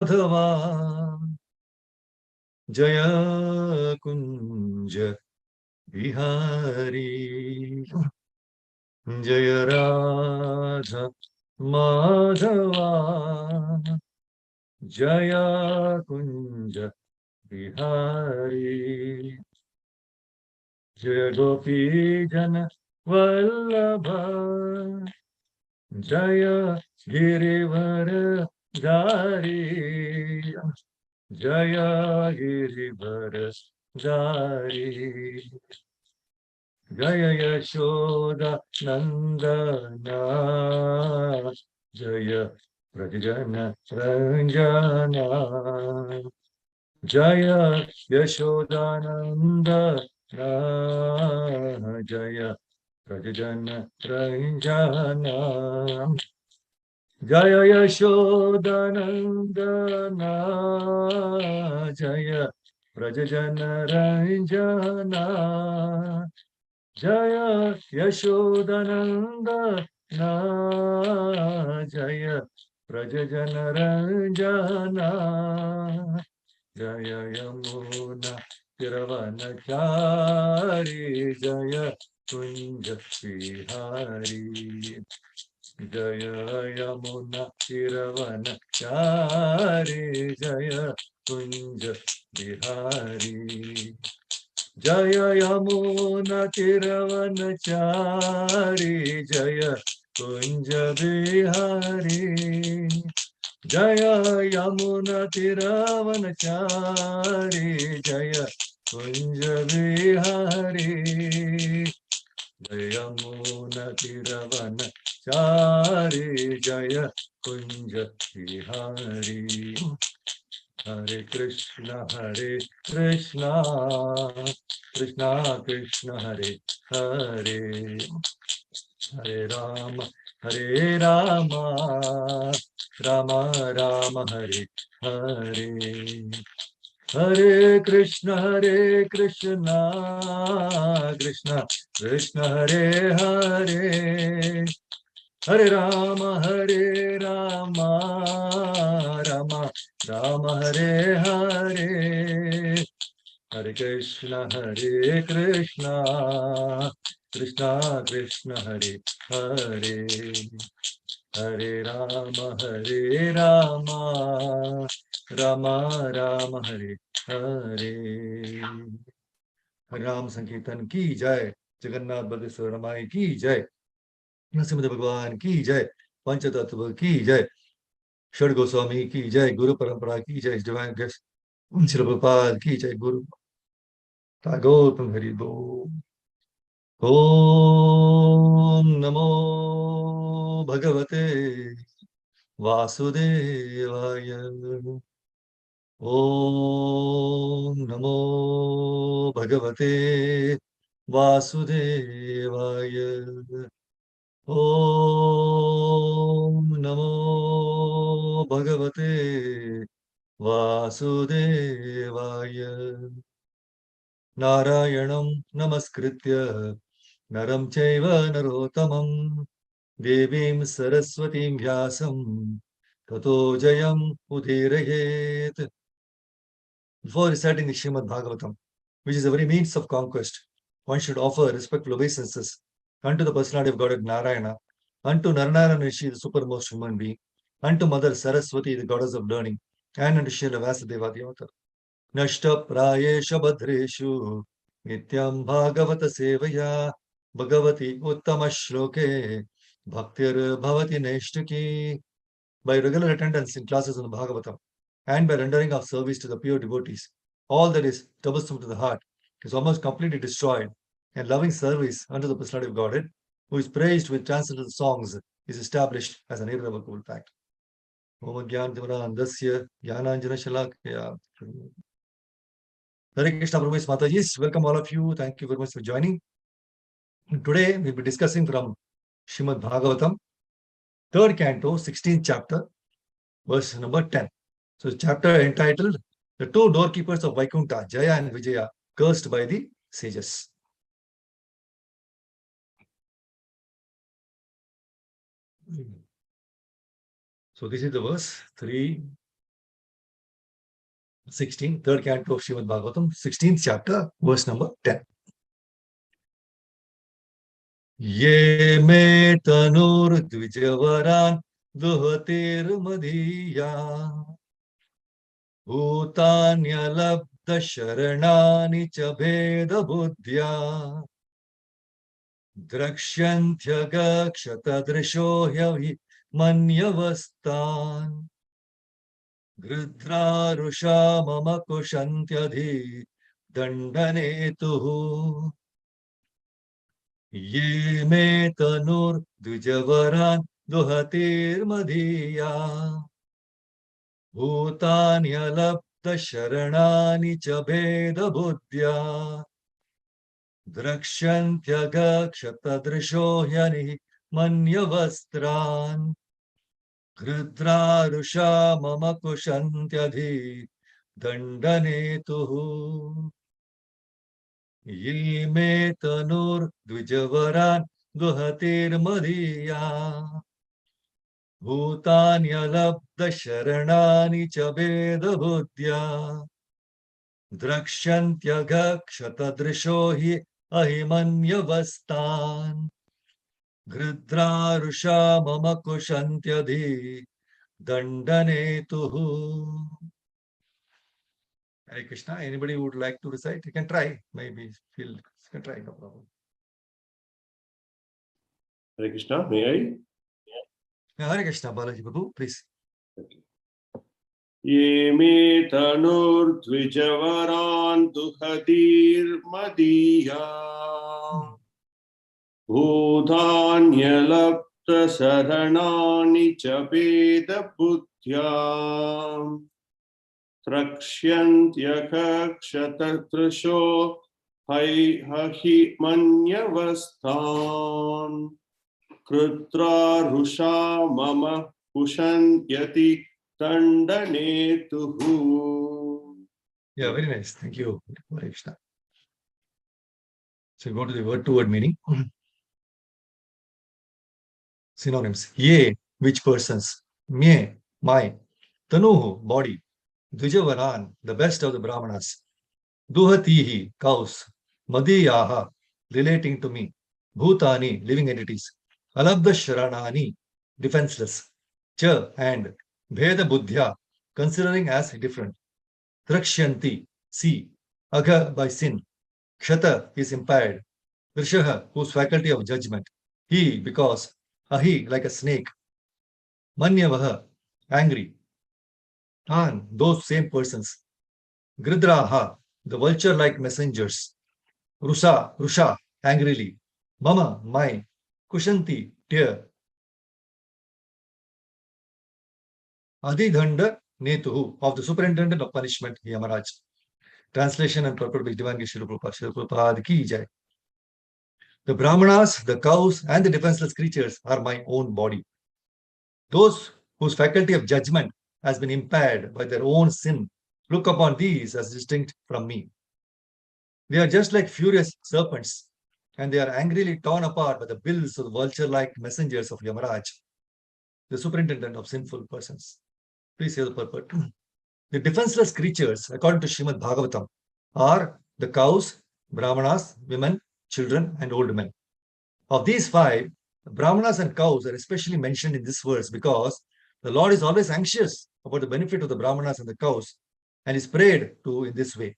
Madhava Jaya Kunja Bihari Jaya Radha Madhava Jaya Kunja Bihari Jaya Gopi Jana Vallabha Jaya Girivara Dari Jaya Girivara Dari Jaya Yashoda Nandana Jaya Prajana Ranjana Jaya Yashodananda Jaya Prajana Ranjana Jaya Yashodananda Jaya Prajana Ranjana Jaya Yashodananda Jaya Prajana Ranjana Jaya Yamuna Tiravanachari Jaya Kunja Vihari Jaya Yamuna Tiravanachari Jaya Kunja Vihari Jaya Yamuna Tiravanachari Jaya Kunja Vihari Jaya Yamuna Tiravanachari Jaya Kunja Vihari Jaya Yamuna Tiravanachari Jaya Kunja Vihari Hare Krishna Krishna Krishna Hare Hare Hare Rama Rama Rama Hare Hare Hare Krishna Krishna Krishna Hare Hare Hare Rama Rama Rama Hare Hare Hare Krishna Krishna Krishna Hare Hare Hare Rama Rama Rama Hare Hare हरे राम संकीर्तन की जय जगन्नाथ बलदेव रमाई की जय नरसिंह भगवान की जय पंचतत्व की जय षड गोस्वामी की जय गुरु परंपरा की जय डिवाइन गेस्ट श्री प्रभुपाद की जय गुरु गौतम हरि बोल ओम नमो भगवते वासुदेवाय ओम नमो भगवते वासुदेवाय ओम नमो भगवते वासुदेवाय नारायणं नमस्कृत्य नरं चैव नरोत्तमं देवीं सरस्वतीं व्यासं ततो जयम् उदीरयेत्. Before reciting the Srimad Bhagavatam, which is a very means of conquest, one should offer respectful obeisances unto the personality of Godhead Narayana, unto Naranarayana Rishi, the supermost human being, unto Mother Saraswati, the goddess of learning, and unto Srila Vyasadeva, the author. Nashta prayesha badreshu nityam bhagavata sevaya bhagavati uttama shloke bhaktir bhavati neshtuki. By regular attendance in classes on the Bhagavatam and by rendering of service to the pure devotees, all that is troublesome to the heart is almost completely destroyed, and loving service unto the personality of Godhead, who is praised with transcendental songs, is established as an irrevocable fact. Om Jnana Jnananjana Shalakya. Hare Krishna Prabhu's Matajis, welcome all of you. Thank you very much for joining. Today we'll be discussing from Srimad Bhagavatam, 3rd canto, 16th chapter, verse number 10. So, chapter entitled The Two Doorkeepers of Vaikuntha, Jaya and Vijaya, Cursed by the Sages. So, this is the verse 3, 16, third canto of Srimad Bhagavatam, 16th chapter, verse number 10. Ye me tanur dvijavaran duhatir madhiya bhutanyalabdha sharanani cha bheda buddhya drakshantyagakshata hyavi manyavastan gridhrarusha mama kushantyadhi dandanetuhu ye me tanur dvijavaran duhatir madhiya bhutanyalabdha sharanani cha bheda buddhya drakshantyagakshata yani manyavastran Gridhrarusha mama kushantyadhi dandanetuhu ye me tanur dvijavaran duhatir madhiya bhutanyalabdha sharanani cha veda buddhya drakshantyagakshata ahimanyavastan Gridhrarusha mama kushantyadhi dandanetuhu. Hare Krishna. Anybody would like to recite? You can try. Maybe feel you can try, no problem. Hare Krishna, may I? Hare Krishna, Balaji Babu, please. Ye me tanur dvijavaran duhatir madhiya bhutanyalapta saranani cha veda buddhya trakshantyakshatatrasho hahi manyavasthan Krutra rusha mama kushantyati dandanetuhu. Yeah, very nice. Thank you. Hare Krishna. So go to the word-to-word meaning. Synonyms. Ye, which persons. Me, my. Tanuhu, body. Dvijavaran, the best of the Brahmanas. Duhatihi, cows. Madiyaha, relating to me. Bhutani, living entities. Alabdha Sharanani, defenseless. Cha, and. Bheda Buddhya, considering as different. Drakshyanti, see. Agha, by sin. Kshata is impaired. Drishaha, whose faculty of judgment. He, because. Ahi, like a snake. Manyavaha, angry. Tan, those same persons. Gridraha, the vulture-like messengers. Rusha, angrily. Mama, my. Kushanti, tear. Adhidhanda Netuhu, of the superintendent of punishment, Yamaraj. Translation and purport by Divine Shri Prabhupada ki jai. The Brahmanas, the cows, and the defenseless creatures are my own body. Those whose faculty of judgment has been impaired by their own sin look upon these as distinct from me. They are just like furious serpents, and they are angrily torn apart by the bills of the vulture-like messengers of Yamaraj, the superintendent of sinful persons. Please hear the purport. The defenseless creatures, according to Srimad Bhagavatam, are the cows, brahmanas, women, children, and old men. Of these five, the brahmanas and cows are especially mentioned in this verse because the Lord is always anxious about the benefit of the brahmanas and the cows and is prayed to in this way.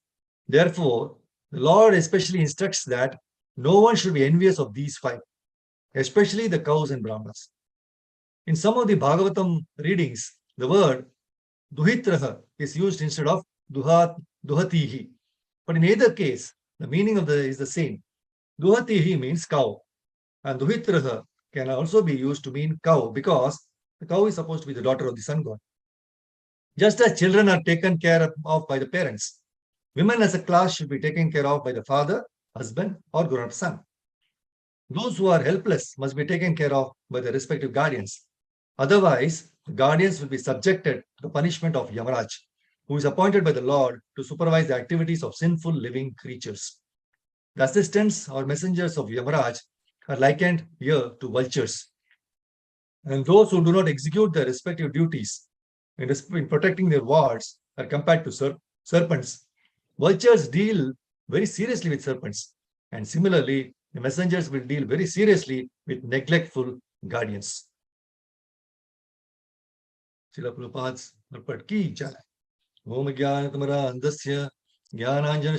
Therefore, the Lord especially instructs that no one should be envious of these five, especially the cows and brahmanas. In some of the Bhagavatam readings, the word Duhitraha is used instead of Duhatihi. But in either case, the meaning of is the same. Duhatihi means cow, and Duhitraha can also be used to mean cow because the cow is supposed to be the daughter of the sun god. Just as children are taken care of by the parents, women as a class should be taken care of by the father, husband, or grown-up son. Those who are helpless must be taken care of by the respective guardians. Otherwise, the guardians will be subjected to the punishment of Yamaraj, who is appointed by the Lord to supervise the activities of sinful living creatures. The assistants or messengers of Yamaraj are likened here to vultures. And those who do not execute their respective duties in protecting their wards are compared to serpents. Vultures deal very seriously with serpents. And similarly, the messengers will deal very seriously with neglectful guardians. Srila Prabhupada's purport ki jai. Om Jnanatamara Andasya Jnananjana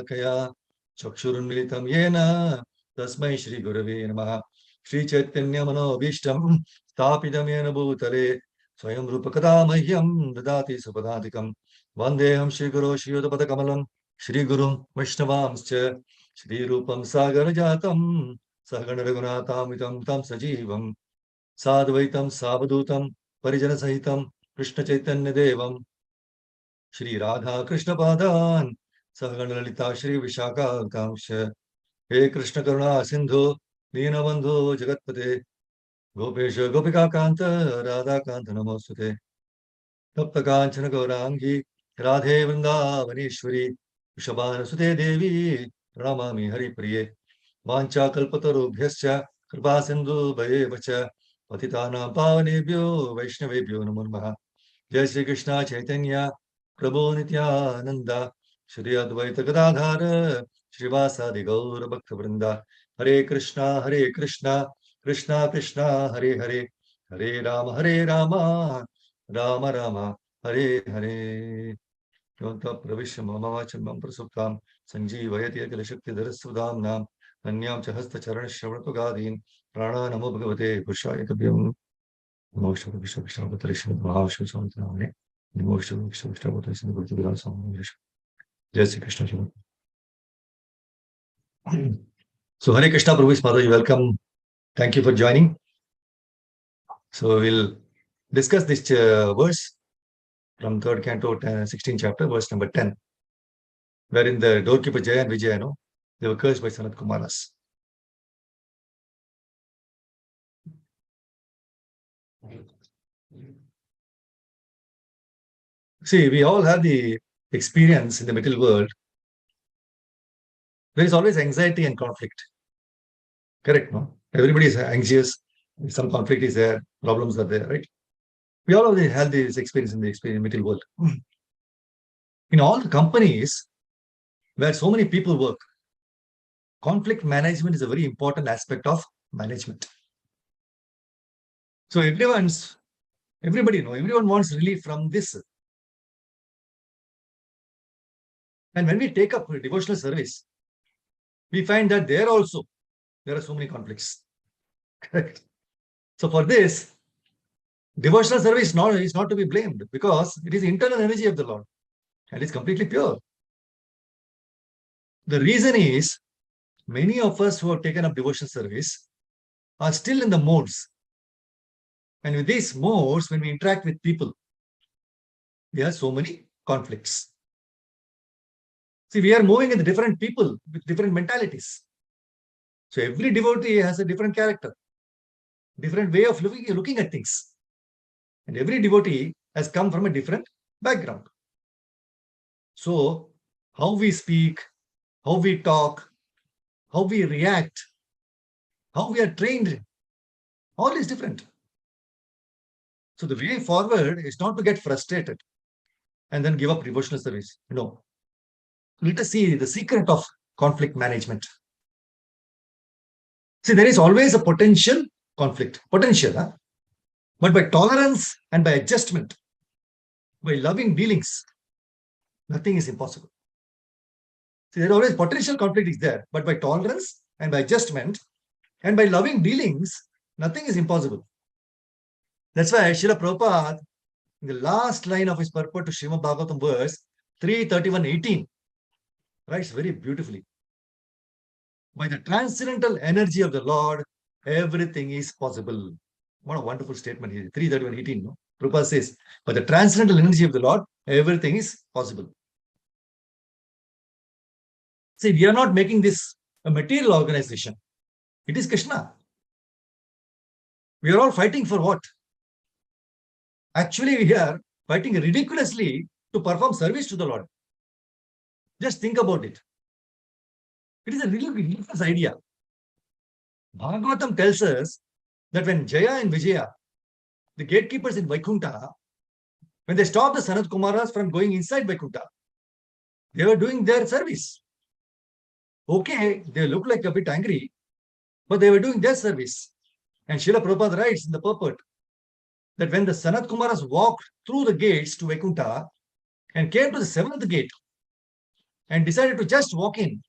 Shalakaya Chakshurunmilitam Yena Tasmai Shri Gurave Namaha Shri Chaitanya Mano Bhishtam Sthapitam Yena Bhutale Swayam Rupakada Mahyam Dadati Supadadikam Vandeham Shri Guru Shri Yodapada Kamalam Shri Gurum Vaishnavamscha Shri Rupam Sagar Jatam Sahagana Raghunatamitam Tam Sajivam Sadvaitam Savadutam Parijana Sahitam Krishna Chaitanya Devam Shri Radha Krishna Padan Sahagana Lalita Shri Vishaka Kamsha He Krishna Karuna Sindhu Deenabandhu Jagatpate Gopesha Gopika Kanta Radha Kanta Namosute Tapta Kanchana Gaurangi Radhe Vrindavaneshwari Vrishabhana Sute Devi Ramami Hari Priye Vancha Kalpatarubhyascha Kripa Sindhu Bhayevacha Patitanam Pavanebhyo Vaishnavebhyo Namo Namaha Jai Shri Krishna Chaitanya Prabhu Nityananda Shri Advaita Gadadhara Srivasadi Gaura Bhakta Vrinda Hare Krishna Krishna Krishna Hare Hare Hare Rama Rama Rama Hare Hare Yonta Pravishya Mamavachamam Prasuptam Sanjeevayati Akila Shakti Dharasudam Nam Nanyam Chahasta Charana Shravatugadin Prana Namo Bhagavate Purushaya Tabhyam Moksha Vishwa Vishwa Vatarishya Mahavishwa Samanthanamane Moksha Vishwa Vishwa Vatarishya Gurtugara Samavishwa Jai Shri Krishna Shri. So Hare Krishna Prabhu Mataji, welcome. Thank you for joining. So we'll discuss this verse from 3rd canto, 16th chapter, verse number 10, wherein the doorkeeper Jaya and Vijaya, no, they were cursed by Sanat Kumaras. See, we all have the experience in the material world. There is always anxiety and conflict. Correct, no? Everybody is anxious. Some conflict is there. Problems are there, right? We all have this experience in the material world. In all the companies where so many people work, conflict management is a very important aspect of management. So everyone wants relief from this. And when we take up devotional service, we find that there also there are so many conflicts. Correct. So for this, devotional service is not to be blamed because it is the internal energy of the Lord and it's completely pure. The reason is many of us who have taken up devotional service are still in the modes. And with these modes, when we interact with people, we have so many conflicts. See, we are moving in the different people with different mentalities. So every devotee has a different character, different way of looking at things. And every devotee has come from a different background. So how we speak, how we talk, how we react, how we are trained, all is different. So the way forward is not to get frustrated and then give up devotional service. No. Let us see the secret of conflict management. See, there is always a potential conflict. Potential, huh? But by tolerance and by adjustment, by loving dealings, nothing is impossible. See, there is always potential conflict is there, but by tolerance and by adjustment and by loving dealings, nothing is impossible. That's why Srila Prabhupada, in the last line of his purport to Srimad Bhagavatam verse 3:31:18, writes very beautifully. By the transcendental energy of the Lord, everything is possible. What a wonderful statement here. 3:31:18. No? Prabhupada says, by the transcendental energy of the Lord, everything is possible. See, we are not making this a material organization. It is Krishna. We are all fighting for what? Actually, we are fighting ridiculously to perform service to the Lord. Just think about it. It is a really ridiculous idea. Bhagavatam tells us that when Jaya and Vijaya, the gatekeepers in Vaikuntha, when they stop the Sanat Kumaras from going inside Vaikuntha, They were doing their service. Okay, they look like a bit angry, but they were doing their service. And Srila Prabhupada writes in the purport that when the Sanat Kumaras walked through the gates to Vaikuntha and came to the seventh gate and decided to just walk in,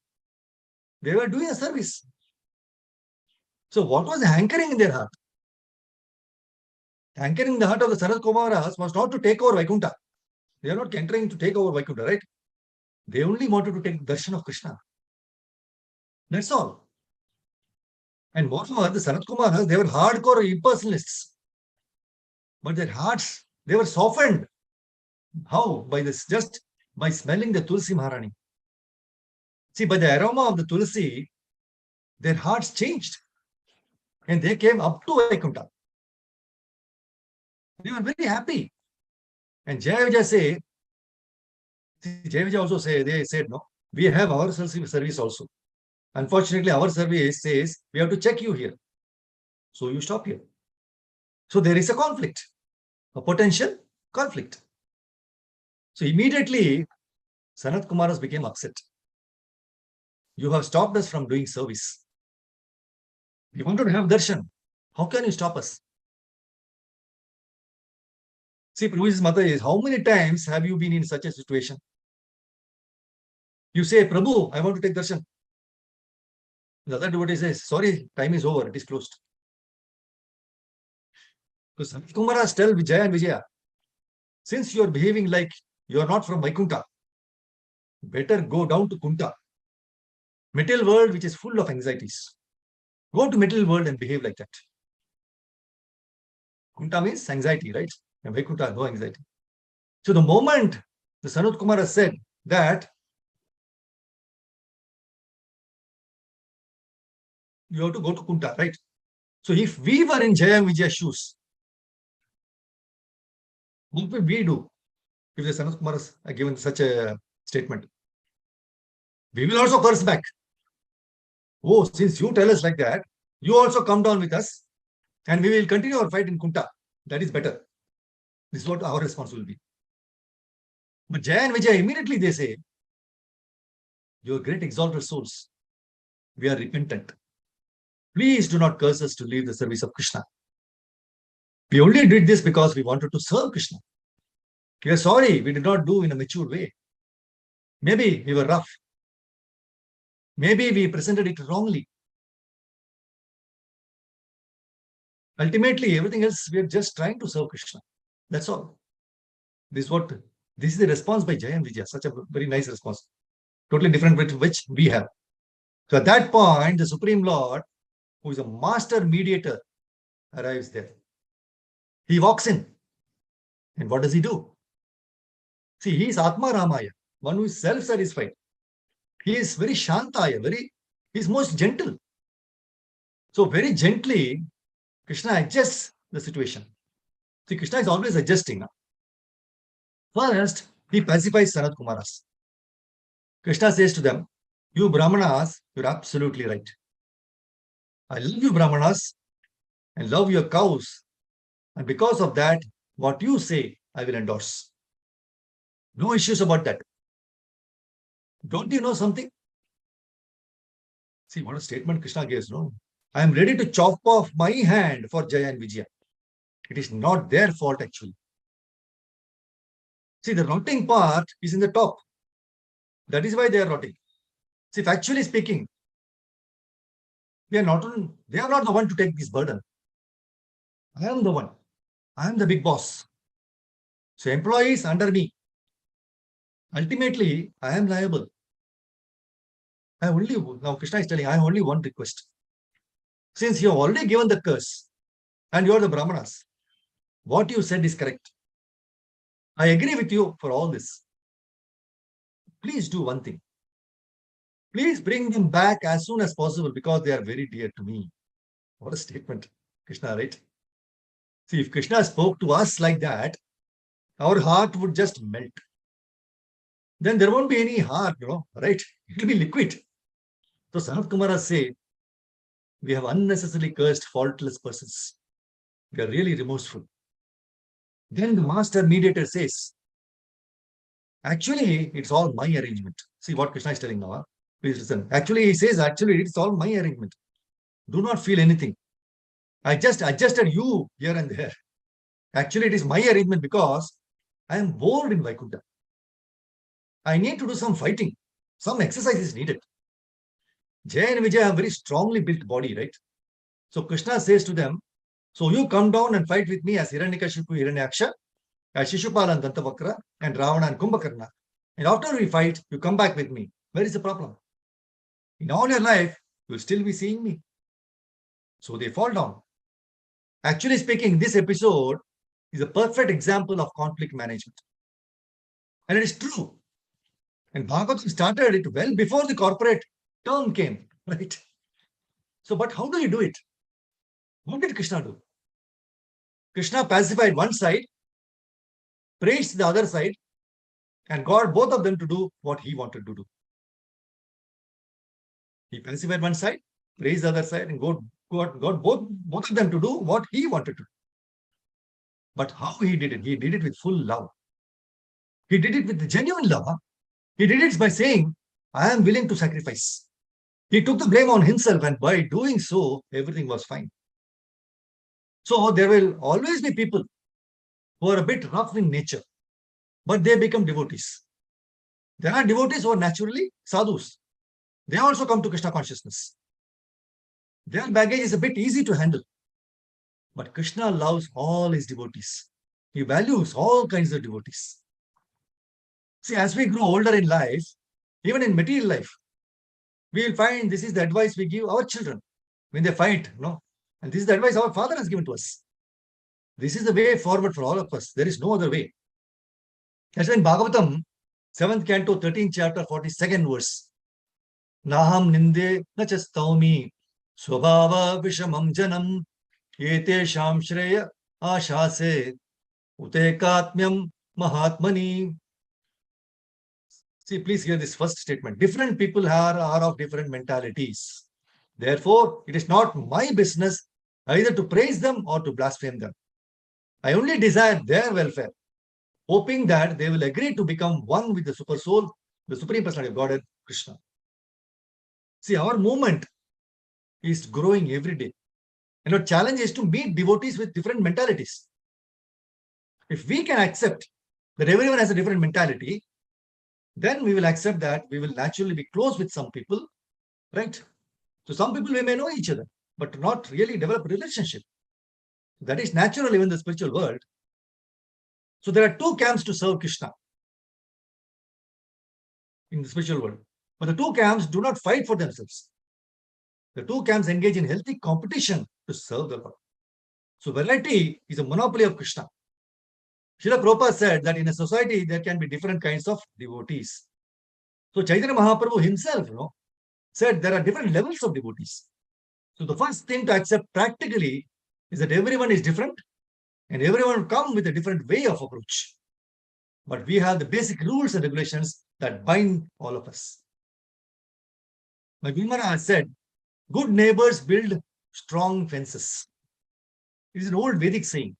they were doing a service. So what was hankering in their heart? Hankering in the heart of the Sanat Kumaras was not to take over Vaikuntha. They are not entering to take over Vaikuntha, right? They only wanted to take darshan of Krishna. That's all. And moreover, the Sanat Kumaras, they were hardcore impersonalists. But their hearts, they were softened. How? By this, just by smelling the Tulsi Maharani. See, by the aroma of the Tulsi, their hearts changed. And they came up to Vaikuntha. They were very happy. And Jaya Vijay say, Jaya Vijay also say, they said, no, we have our service also. Unfortunately, our service says, we have to check you here. So you stop here. So there is a conflict, a potential conflict. So immediately, Sanat Kumaras became upset. You have stopped us from doing service. We wanted to have darshan. How can you stop us? See, Prabhuji's mother is, how many times have you been in such a situation? You say, Prabhu, I want to take darshan. The other devotee says, sorry, time is over, it is closed. So Sanat Kumaras tell Vijaya and Vijaya, since you are behaving like you are not from Vaikuntha, better go down to Kunta, material world which is full of anxieties. Go to material world and behave like that. Kunta means anxiety, right? And Vaikuntha, no anxiety. So the moment the Sanat Kumara said that you have to go to Kunta, right? So if we were in Jaya and Vijaya's shoes, what will we do if the Sanat Kumaras are given such a statement? We will also curse back. Oh, since you tell us like that, you also come down with us and we will continue our fight in Kunta. That is better. This is what our response will be. But Jaya and Vijaya, immediately they say, you are great exalted souls. We are repentant. Please do not curse us to leave the service of Krishna. We only did this because we wanted to serve Krishna. We are sorry we did not do in a mature way. Maybe we were rough. Maybe we presented it wrongly. Ultimately, everything else, we are just trying to serve Krishna. That's all. This is the response by Jaya and Vijaya. Such a very nice response. Totally different with which we have. So at that point, the Supreme Lord, who is a master mediator, arrives there. He walks in. And what does he do? See, he is Atma Ramaya, one who is self-satisfied. He is very Shantaya, he is most gentle. So very gently, Krishna adjusts the situation. See, Krishna is always adjusting. First, he pacifies Sanat Kumaras. Krishna says to them, you Brahmanas, you're absolutely right. I love you Brahmanas and love your cows. And because of that, what you say, I will endorse. No issues about that. Don't you know something? See, what a statement Krishna gives, no? I am ready to chop off my hand for Jaya and Vijaya. It is not their fault, actually. See, the rotting part is in the top. That is why they are rotting. See, factually speaking, they are not the one to take this burden. I am the one. I am the big boss. So employees under me. Ultimately, I am liable. Now Krishna is telling, I have only one request. Since you have already given the curse, and you are the Brahmanas, what you said is correct. I agree with you for all this. Please do one thing. Please bring them back as soon as possible because they are very dear to me. What a statement, Krishna, right? See, if Krishna spoke to us like that, our heart would just melt. Then there won't be any heart, right? It will be liquid. So Sanat Kumara say, we have unnecessarily cursed faultless persons. We are really remorseful. Then the master mediator says, Actually, it's all my arrangement. See what Krishna is telling now. Please listen. Actually, he says, actually, it's all my arrangement. Do not feel anything. I just adjusted you here and there. Actually, it is my arrangement because I am bored in Vaikuntha. I need to do some fighting. Some exercise is needed. Jay and Vijay have very strongly built body, right? So Krishna says to them, so you come down and fight with me as Hiranyakashipu, Hiranyaksha, as Shishupala and Dantavakra, and Ravana and Kumbhakarna. And after we fight, you come back with me. Where is the problem? In all your life, you'll still be seeing me. So they fall down. Actually speaking, this episode is a perfect example of conflict management. And it is true. And Bhagavatam started it well before the corporate term came, right? So, but how do you do it? What did Krishna do? Krishna pacified one side, praised the other side, and got both of them to do what he wanted to do. He pacified one side, praised the other side, and got both of them to do what he wanted to do. But how he did it? He did it with full love. He did it with genuine love. He did it by saying, I am willing to sacrifice. He took the blame on himself, and by doing so, everything was fine. So there will always be people who are a bit rough in nature, but they become devotees. There are devotees who are naturally sadhus. They also come to Krishna consciousness. Their baggage is a bit easy to handle. But Krishna loves all his devotees. He values all kinds of devotees. See, as we grow older in life, even in material life, we will find this is the advice we give our children when they fight, and this is the advice our father has given to us. This is the way forward for all of us. There is no other way. That's why in Bhagavatam, 7th canto, 13th chapter, 42nd verse, Naham ninde nachastaumi swabhava vishamam janam etesham shreya ashase utekatmyam mahatmani. See, please hear this first statement. Different people are of different mentalities. Therefore, it is not my business either to praise them or to blaspheme them. I only desire their welfare, hoping that they will agree to become one with the Super Soul, the Supreme Personality of Godhead, Krishna. See, our movement is growing every day. And our challenge is to meet devotees with different mentalities. If we can accept that everyone has a different mentality, then we will accept that we will naturally be close with some people, right? So some people we may know each other, but not really develop a relationship. That is natural even in the spiritual world. So there are two camps to serve Krishna in the spiritual world. But the two camps do not fight for themselves. The two camps engage in healthy competition to serve the Lord. So variety is a monopoly of Krishna. Srila Prabhupada said that in a society there can be different kinds of devotees. So Chaitanya Mahaprabhu himself, said there are different levels of devotees. So the first thing to accept practically is that everyone is different and everyone will come with a different way of approach. But we have the basic rules and regulations that bind all of us. My Vimara has said, good neighbors build strong fences. It is an old Vedic saying.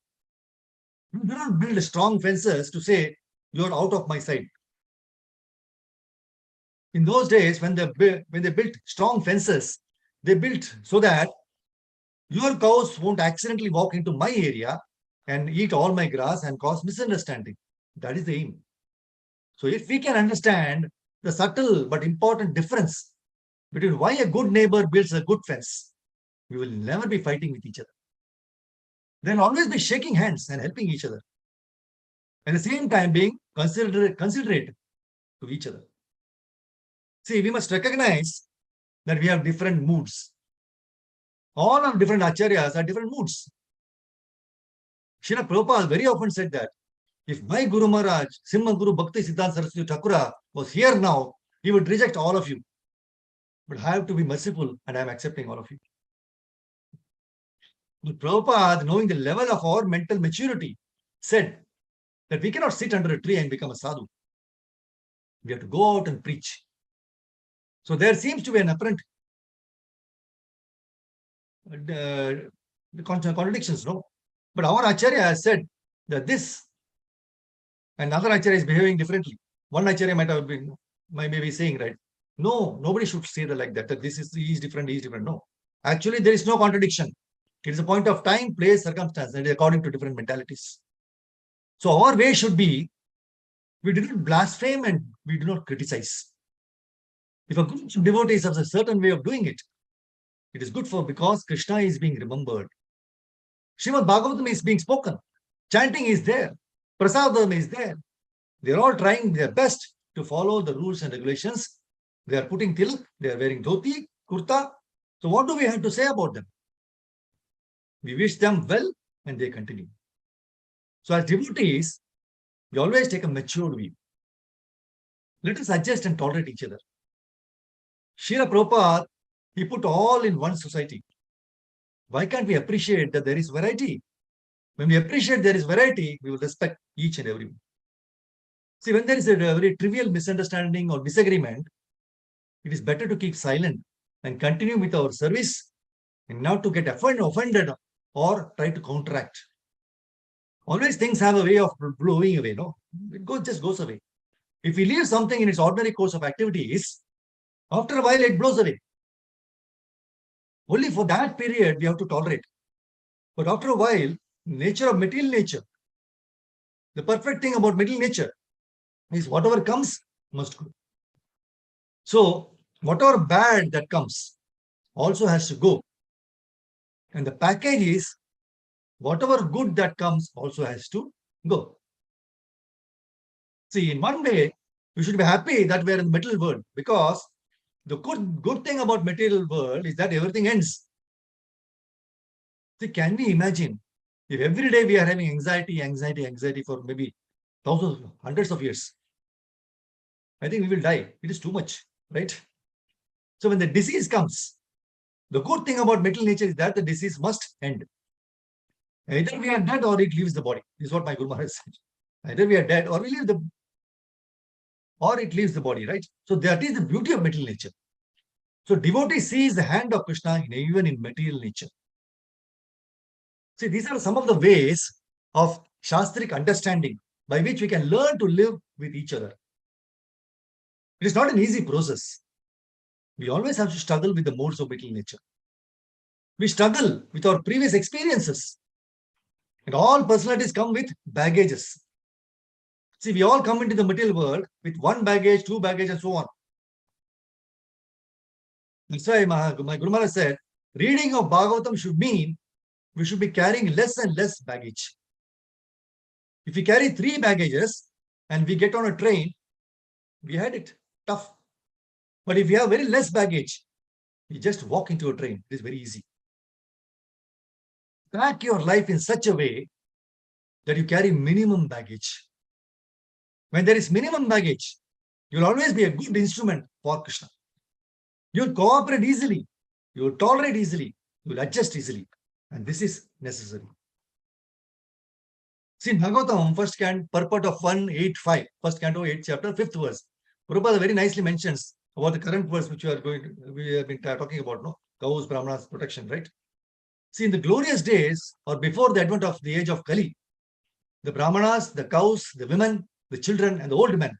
You do not build strong fences to say, you are out of my sight. In those days, when they built strong fences, they built so that your cows won't accidentally walk into my area and eat all my grass and cause misunderstanding. That is the aim. So if we can understand the subtle but important difference between why a good neighbor builds a good fence, we will never be fighting with each other. They'll always be shaking hands and helping each other. At the same time, being considerate to each other. See, we must recognize that we have different moods. All our different acharyas are different moods. Srila Prabhupada very often said that if my Guru Maharaj, Simha Guru Bhakti Siddhanta Saraswati Thakura was here now, he would reject all of you. But I have to be merciful and I am accepting all of you. But Prabhupada, knowing the level of our mental maturity, said that we cannot sit under a tree and become a sadhu. We have to go out and preach. So there seems to be an apparent contradictions, no? But our Acharya has said that this and other Acharya is behaving differently. one acharya might be saying, right? No, nobody should say that like that. That this is he is different, he is different. No, actually there is no contradiction. It is a point of time, place, circumstance, and according to different mentalities. So our way should be: we do not blaspheme and we do not criticize. If a group of devotees has a certain way of doing it, it is good for because Krishna is being remembered. Srimad Bhagavatam is being spoken. Chanting is there. Prasadam is there. They're all trying their best to follow the rules and regulations. They are putting tilak, they are wearing dhoti, kurta. So what do we have to say about them? We wish them well and they continue. So as devotees, we always take a matured view. Let us adjust and tolerate each other. Srila Prabhupada, he put all in one society. Why can't we appreciate that there is variety? When we appreciate there is variety, we will respect each and every one. See, when there is a very trivial misunderstanding or disagreement, it is better to keep silent and continue with our service and not to get offended or try to counteract. Always things have a way of blowing away, no? It just goes away. If we leave something in its ordinary course of activities, after a while it blows away. Only for that period we have to tolerate. But after a while, nature of material nature, the perfect thing about material nature is whatever comes must go. So whatever bad that comes also has to go. And the package is whatever good that comes also has to go. See, in one way, we should be happy that we are in the material world, because the good thing about material world is that everything ends. See, can we imagine if every day we are having anxiety for maybe thousands, hundreds of years? I think we will die. It is too much, right? So when the disease comes, the good thing about material nature is that the disease must end. Either we are dead or it leaves the body. This is what my Guru Maharaj said. Either we are dead or it leaves the body, right? So that is the beauty of material nature. So devotee sees the hand of Krishna even in material nature. See, these are some of the ways of Shastric understanding by which we can learn to live with each other. It is not an easy process. We always have to struggle with the modes of material nature. We struggle with our previous experiences. And all personalities come with baggages. See, we all come into the material world with one baggage, two baggage, and so on. That's why my Guru Maharaj said, reading of Bhagavatam should mean we should be carrying less and less baggage. If we carry 3 baggages and we get on a train, we had it tough. But if you have very less baggage, you just walk into a train. It is very easy. Pack your life in such a way that you carry minimum baggage. When there is minimum baggage, you will always be a good instrument for Krishna. You will cooperate easily. You will tolerate easily. You will adjust easily. And this is necessary. See, in Bhagavatam, purport of 185, first canto, 8th chapter, 5th verse. Prabhupada very nicely mentions about the current verse which we have been talking about, no? Cows, Brahmanas, protection, right? See, in the glorious days, or before the advent of the age of Kali, the Brahmanas, the cows, the women, the children, and the old men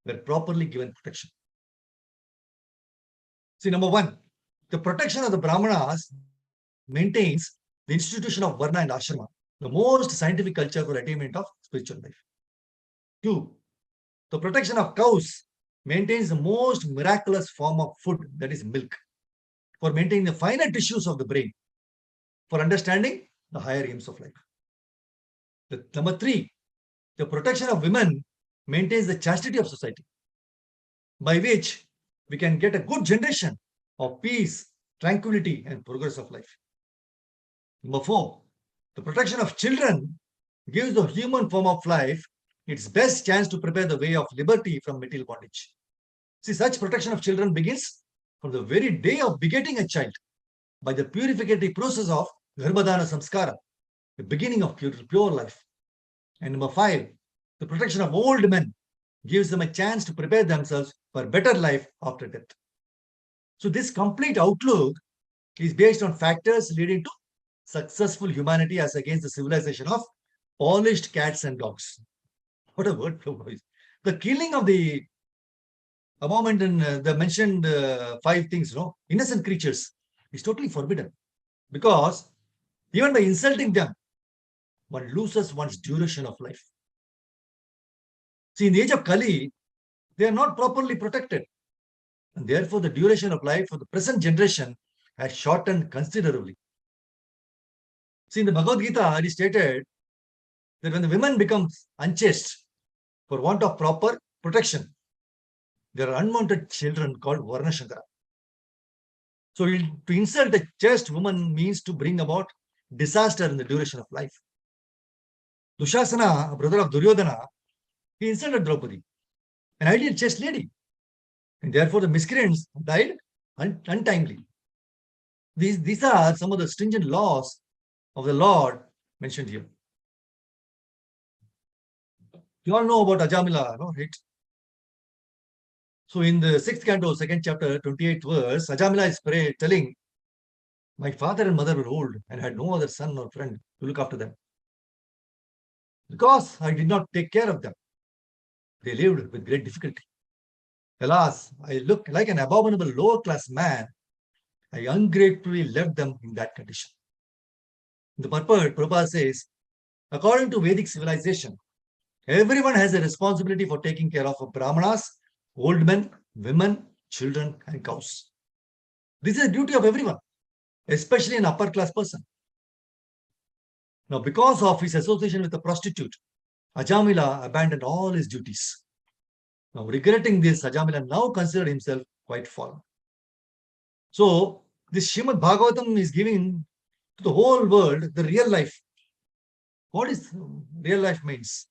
were properly given protection. See, number 1, the protection of the Brahmanas maintains the institution of Varna and Ashrama, the most scientific culture for attainment of spiritual life. 2, the protection of cows maintains the most miraculous form of food, that is milk, for maintaining the finer tissues of the brain, for understanding the higher aims of life. Number 3, the protection of women maintains the chastity of society, by which we can get a good generation of peace, tranquility, and progress of life. Number 4, the protection of children gives the human form of life its best chance to prepare the way of liberty from material bondage. See, such protection of children begins from the very day of begetting a child by the purificatory process of Garbhadana Samskara, the beginning of pure life. And number 5, the protection of old men gives them a chance to prepare themselves for better life after death. So this complete outlook is based on factors leading to successful humanity as against the civilization of polished cats and dogs. What a word, the killing of the moment in the mentioned 5 things, innocent creatures, is totally forbidden. Because even by insulting them, one loses one's duration of life. See, in the age of Kali, they are not properly protected. And therefore, the duration of life for the present generation has shortened considerably. See, in the Bhagavad Gita, it is stated that when the women becomes unchaste for want of proper protection, there are unwanted children called Varnashankara. So, to insult a chaste woman means to bring about disaster in the duration of life. Dushasana, a brother of Duryodhana, he insulted Draupadi, an ideal chaste lady. And therefore, the miscreants died untimely. These are some of the stringent laws of the Lord mentioned here. You all know about Ajamila, right? So in the 6th canto, 2nd chapter, 28th verse, Ajamila is telling, my father and mother were old and had no other son or friend to look after them. Because I did not take care of them, they lived with great difficulty. Alas, I look like an abominable lower class man. I ungratefully left them in that condition. In the purport, Prabhupada says, according to Vedic civilization, everyone has a responsibility for taking care of brahmanas, old men, women, children, and cows. This is a duty of everyone, especially an upper class person. Now, because of his association with a prostitute, Ajamila abandoned all his duties. Now, regretting this, Ajamila now considered himself quite fallen. So, this Srimad Bhagavatam is giving to the whole world the real life. What is real life means?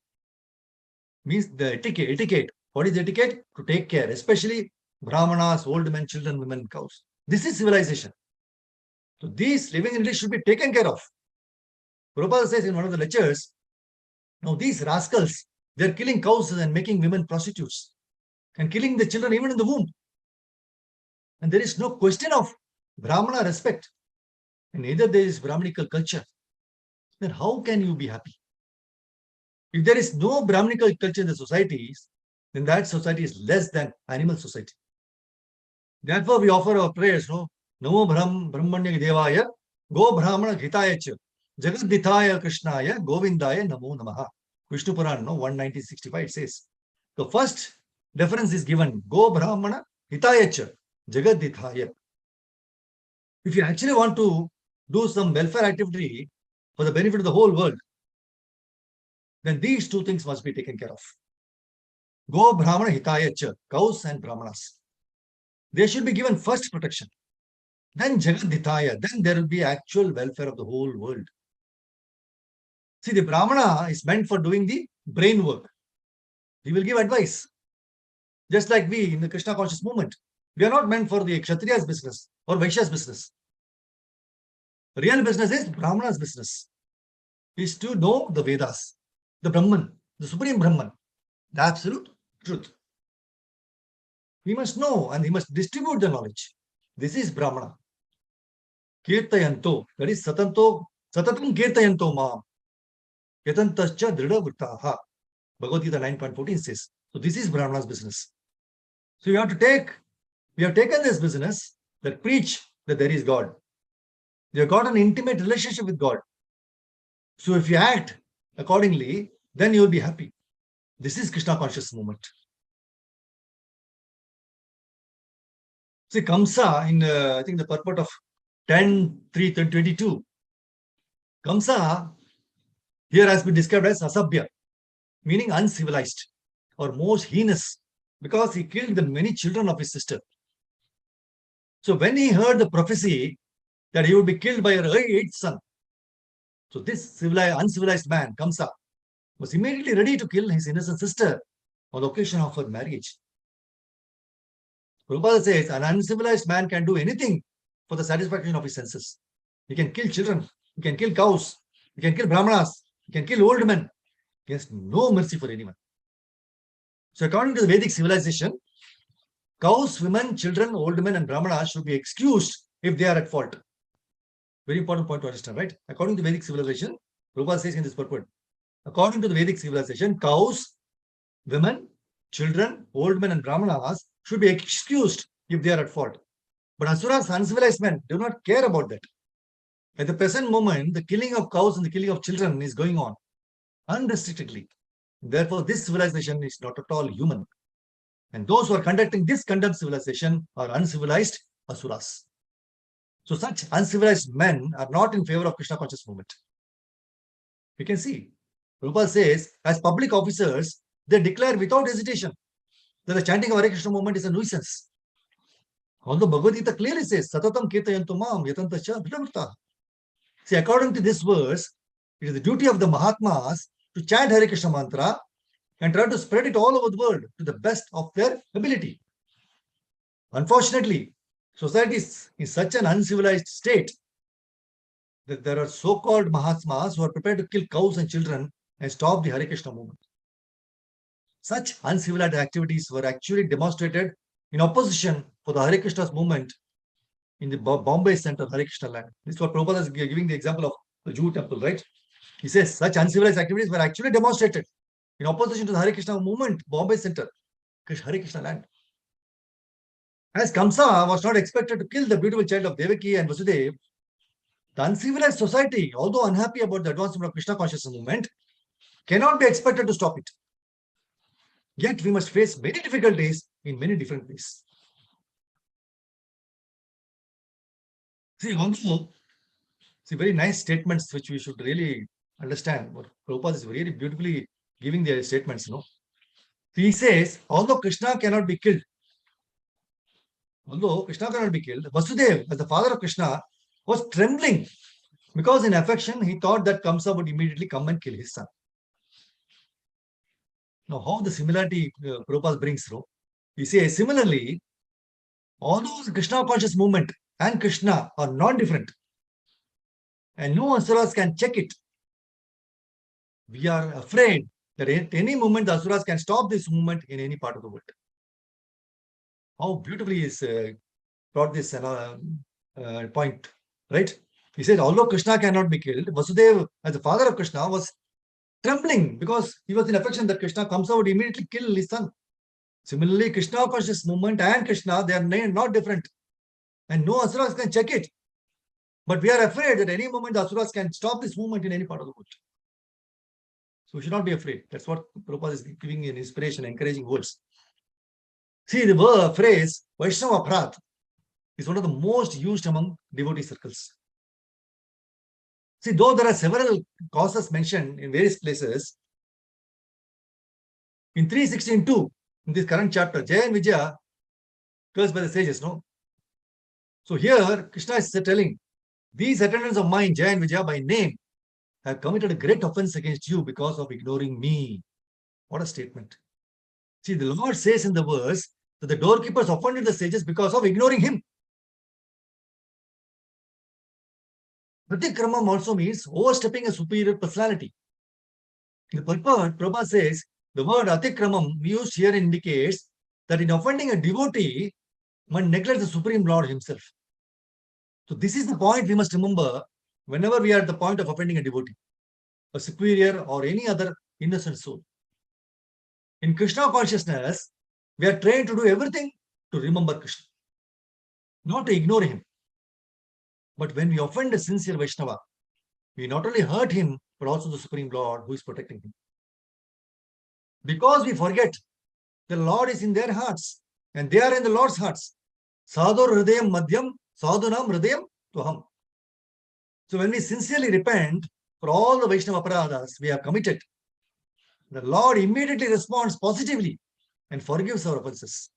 Means the etiquette. What is etiquette? To take care, especially brahmanas, old men, children, women, cows. This is civilization. So these living entities should be taken care of. Prabhupada says in one of the lectures, now these rascals, they're killing cows and making women prostitutes and killing the children even in the womb. And there is no question of Brahmana respect. And neither there is Brahmanical culture. Then how can you be happy? If there is no Brahmanical culture in the societies, then that society is less than animal society. Therefore, we offer our prayers, Namo Brahmanya Devaya, Go Brahmana Hitaya Cha, Jagadithaya Krishnaya, Govindaya Namo Namaha. Vishnu Puran, 11965, it says. The first reference is given, Go Brahmana Hitaya Cha, Jagadithaya. If you actually want to do some welfare activity for the benefit of the whole world, then these 2 things must be taken care of. Go Brahmana Hitaya Cha, cows and brahmanas. They should be given first protection. Then Jagadithaya, then there will be actual welfare of the whole world. See, the Brahmana is meant for doing the brain work. He will give advice. Just like we in the Krishna conscious movement, we are not meant for the Kshatriya's business or Vaishya's business. The real business is Brahmana's business. Is to know the Vedas, the Brahman, the Supreme Brahman, the absolute truth. He must know and he must distribute the knowledge. This is Brahmana. Kirtayanto, that is Satatam Kirtayanto Maam. Yatantascha Drida Vrittaha. Bhagavad Gita 9.14 says. So this is Brahmana's business. So we have taken this business that preach that there is God. They have got an intimate relationship with God. So if you act accordingly, then you will be happy. This is Krishna conscious movement. See, Kamsa in, I think the purport of 10.3.22, Kamsa here has been described as Asabhya, meaning uncivilized or most heinous, because he killed the many children of his sister. So when he heard the prophecy that he would be killed by her 8th son, so this uncivilized man, Kamsa, was immediately ready to kill his innocent sister on the occasion of her marriage. Prabhupada says an uncivilized man can do anything for the satisfaction of his senses. He can kill children, he can kill cows, he can kill brahmanas, he can kill old men. He has no mercy for anyone. So according to the Vedic civilization, cows, women, children, old men, and brahmanas should be excused if they are at fault. Very important point to understand, right? According to Vedic civilization, Prabhupada says in this purport, according to the Vedic civilization, cows, women, Children, old men, and brahmanas should be excused if they are at fault. But asuras, uncivilized men, do not care about that. At the present moment, the killing of cows and the killing of children is going on unrestrictedly. Therefore, this civilization is not at all human. And those who are conducting this contempt civilization are uncivilized asuras. So such uncivilized men are not in favor of Krishna conscious movement. You can see. Prabhupada says, as public officers, they declare without hesitation that the chanting of Hare Krishna movement is a nuisance. Although Bhagavad Gita clearly says, Satatam kirtayantu mam yatantascha dhritamrta. See, according to this verse, it is the duty of the Mahatmas to chant Hare Krishna mantra and try to spread it all over the world to the best of their ability. Unfortunately, society is in such an uncivilized state that there are so-called Mahatmas who are prepared to kill cows and children and stop the Hare Krishna movement. Such uncivilized activities were actually demonstrated in opposition for the Hare Krishna's movement in the Bombay center Hare Krishna land. This is what Prabhupada is giving the example of the Jew temple, right? He says such uncivilized activities were actually demonstrated in opposition to the Hare Krishna movement, Bombay center, Hare Krishna land. As Kamsa was not expected to kill the beautiful child of Devaki and Vasudeva, the uncivilized society, although unhappy about the advancement of Krishna consciousness movement, cannot be expected to stop it. Yet we must face many difficulties in many different ways. See, also, very nice statements which we should really understand. But Prabhupada is really beautifully giving their statements. He says, although Krishna cannot be killed, Vasudeva, as the father of Krishna, was trembling because in affection he thought that Kamsa would immediately come and kill his son. Now, how the similarity Prabhupada brings through? He says, similarly, although the Krishna conscious movement and Krishna are not different, and no asuras can check it, we are afraid that at any moment the asuras can stop this movement in any part of the world. How beautifully is brought this point, right? He said, although Krishna cannot be killed, Vasudeva, as the father of Krishna, was trembling because he was in affection that Krishna comes out would immediately kill his son. Similarly, Krishna conscious movement and Krishna, they are not different. And no asuras can check it. But we are afraid that any moment the asuras can stop this movement in any part of the world. So we should not be afraid. That's what Prabhupada is giving an inspiration, encouraging words. See, the phrase Vaishnava Aparadh is one of the most used among devotee circles. See, though there are several causes mentioned in various places, in 316.2, in this current chapter, Jaya and Vijaya, cursed by the sages, no? So here, Krishna is telling, these attendants of mine, Jaya and Vijaya, by name, have committed a great offense against you because of ignoring me. What a statement. See, the Lord says in the verse that the doorkeepers offended the sages because of ignoring him. Pratikramam also means overstepping a superior personality. In the purport, Prabhupada says the word atikramam used here indicates that in offending a devotee, one neglects the Supreme Lord himself. So this is the point we must remember whenever we are at the point of offending a devotee, a superior or any other innocent soul. In Krishna consciousness, we are trained to do everything to remember Krishna, not to ignore him. But when we offend a sincere Vaishnava, we not only hurt him, but also the Supreme Lord who is protecting him. Because we forget the Lord is in their hearts and they are in the Lord's hearts. Sadhur hridayam madhyam, sadhunam hridayam tuham. So when we sincerely repent for all the Vaishnava aparadhas we have committed, the Lord immediately responds positively and forgives our offenses.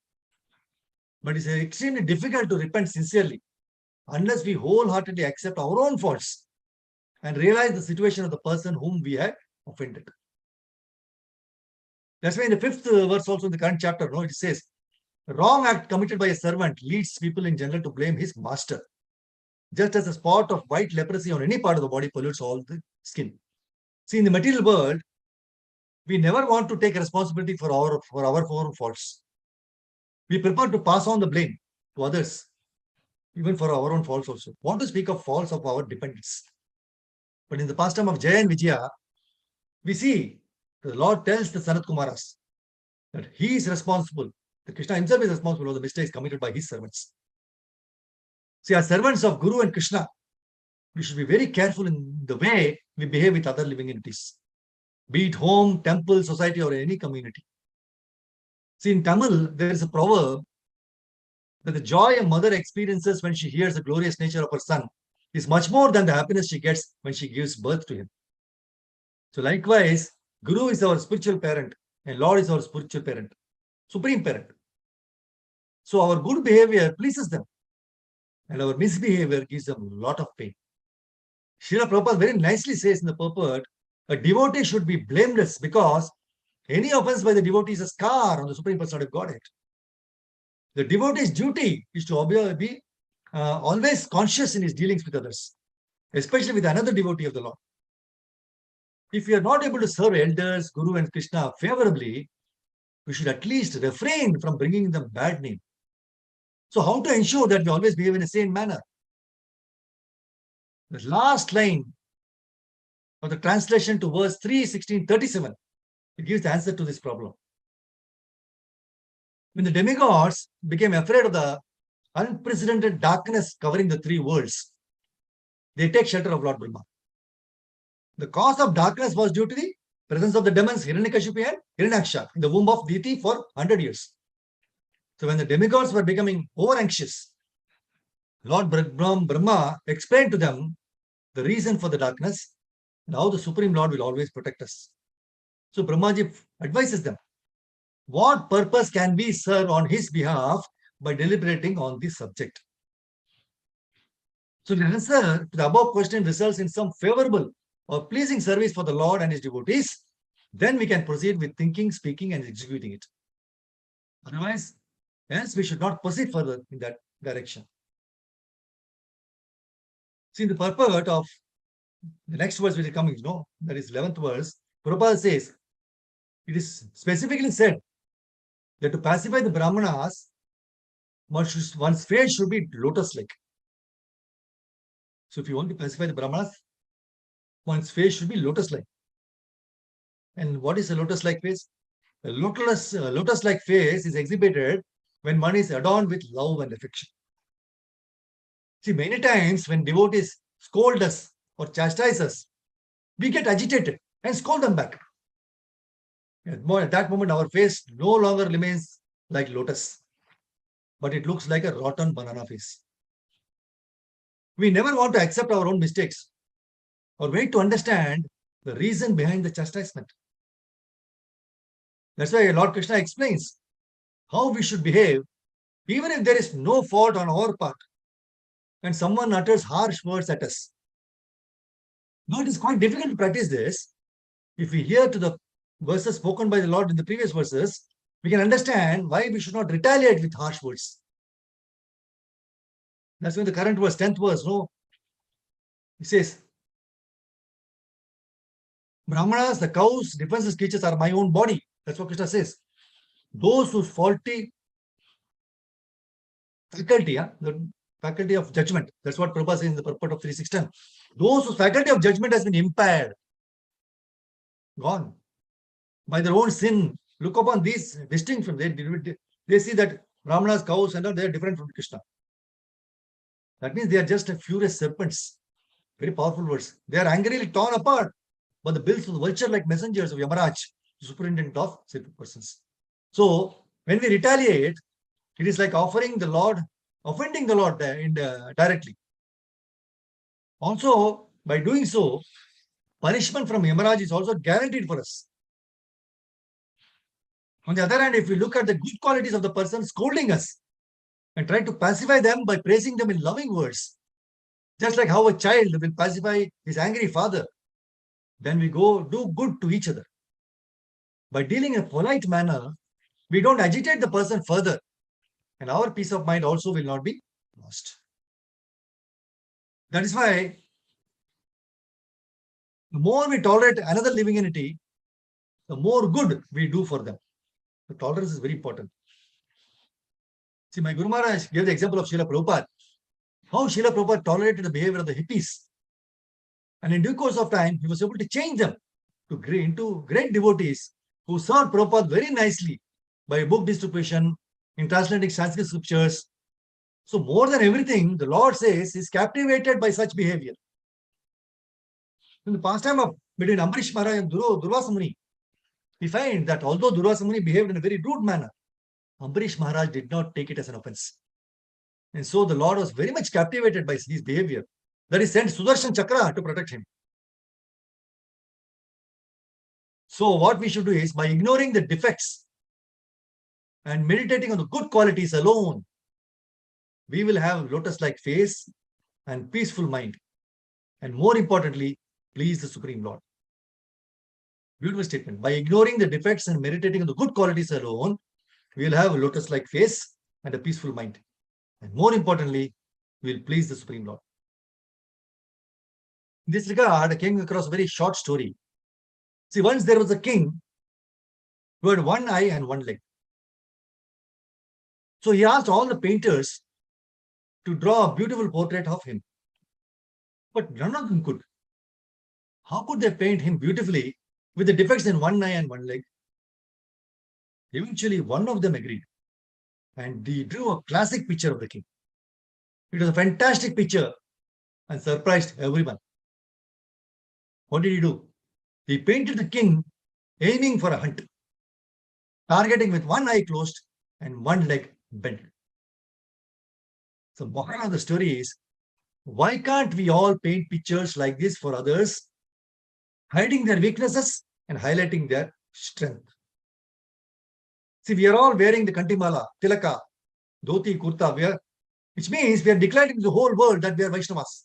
But it's extremely difficult to repent sincerely unless we wholeheartedly accept our own faults and realize the situation of the person whom we had offended. That's why in the 5th verse also in the current chapter, it says, the wrong act committed by a servant leads people in general to blame his master, just as a spot of white leprosy on any part of the body pollutes all the skin. See, in the material world, we never want to take responsibility for our own faults. We prefer to pass on the blame to others, even for our own faults also. Want to speak of faults of our dependents. But in the pastime of Jaya and Vijaya, we see the Lord tells the Sanat Kumaras that he is responsible. The Krishna himself is responsible for the mistakes committed by his servants. See, as servants of Guru and Krishna, we should be very careful in the way we behave with other living entities, be it home, temple, society, or any community. See, in Tamil, there is a proverb that the joy a mother experiences when she hears the glorious nature of her son is much more than the happiness she gets when she gives birth to him. So likewise, Guru is our spiritual parent and Lord is our spiritual parent, supreme parent. So our good behavior pleases them and our misbehavior gives them a lot of pain. Srila Prabhupada very nicely says in the purport, a devotee should be blameless because any offense by the devotee is a scar on the Supreme Personality of Godhead. The devotee's duty is to be always conscious in his dealings with others, especially with another devotee of the Lord. If we are not able to serve elders, Guru and Krishna favorably, we should at least refrain from bringing them bad name. So how to ensure that we always behave in a sane manner? The last line of the translation to verse 3:16:37, it gives the answer to this problem. When the demigods became afraid of the unprecedented darkness covering the three worlds, they take shelter of Lord Brahma. The cause of darkness was due to the presence of the demons Hiranyakashipu and Hiranyaksha in the womb of Diti for 100 years. So when the demigods were becoming over anxious, Lord Brahma explained to them the reason for the darkness and how the Supreme Lord will always protect us. So Brahmaji advises them, what purpose can we serve on his behalf by deliberating on this subject? So the answer to the above question results in some favorable or pleasing service for the Lord and his devotees, then we can proceed with thinking, speaking, and executing it. Otherwise, else we should not proceed further in that direction. See, the purport of the next verse which is coming, that is 11th verse, Prabhupada says, it is specifically said that to pacify the Brahmanas, one's face should be lotus-like. So if you want to pacify the Brahmanas, one's face should be lotus-like. And what is a lotus-like face? A lotus-like face is exhibited when one is adorned with love and affection. See, many times when devotees scold us or chastise us, we get agitated and scold them back. At that moment, our face no longer remains like lotus, but it looks like a rotten banana face. We never want to accept our own mistakes or wait to understand the reason behind the chastisement. That's why Lord Krishna explains how we should behave even if there is no fault on our part and someone utters harsh words at us. Though it is quite difficult to practice this, if we hear to the verses spoken by the Lord in the previous verses, we can understand why we should not retaliate with harsh words. That's when the current verse, 10th verse, it says, Brahmanas, the cows, defenseless creatures are my own body. That's what Krishna says. Those whose faulty faculty, the faculty of judgment, that's what Prabhupada says in the purport of 3:16. Those whose faculty of judgment has been impaired, gone by their own sin, look upon these distinct from them. They see that Brahmanas, cows, and all, they are different from Krishna. That means they are just furious serpents. Very powerful words. They are angrily torn apart by the bills of the vulture-like messengers of Yamaraj, the superintendent of sinful persons. So when we retaliate, it is like offending the Lord directly. Also, by doing so, punishment from Yamaraj is also guaranteed for us. On the other hand, if we look at the good qualities of the person scolding us and try to pacify them by praising them in loving words, just like how a child will pacify his angry father, then we go do good to each other. By dealing in a polite manner, we don't agitate the person further, and our peace of mind also will not be lost. That is why the more we tolerate another living entity, the more good we do for them. The tolerance is very important. See, my Guru Maharaj gave the example of Srila Prabhupada. How Srila Prabhupada tolerated the behavior of the hippies. And in due course of time, he was able to change them into great devotees who served Prabhupada very nicely by book distribution, in translating Sanskrit scriptures. So more than everything, the Lord says he's captivated by such behavior. In the pastime of between Ambarish Maharaj and Durvasa Muni, we find that although Durvasa Muni behaved in a very rude manner, Ambarish Maharaj did not take it as an offense. And so the Lord was very much captivated by his behavior. That he sent Sudarshan Chakra to protect him. So what we should do is, by ignoring the defects and meditating on the good qualities alone, we will have lotus-like face and peaceful mind. And more importantly, please the Supreme Lord. Beautiful statement. By ignoring the defects and meditating on the good qualities alone, we will have a lotus-like face and a peaceful mind. And more importantly, we will please the Supreme Lord. In this regard, I came across a very short story. See, once there was a king who had one eye and one leg. So he asked all the painters to draw a beautiful portrait of him. But none of them could. How could they paint him beautifully with the defects in one eye and one leg? Eventually, one of them agreed. And he drew a classic picture of the king. It was a fantastic picture and surprised everyone. What did he do? He painted the king aiming for a hunt, targeting with one eye closed and one leg bent. So moral of the story is, why can't we all paint pictures like this for others, hiding their weaknesses and highlighting their strength? See, we are all wearing the Kantimala, Tilaka, Dhoti, Kurta, which means we are declaring to the whole world that we are Vaishnavas.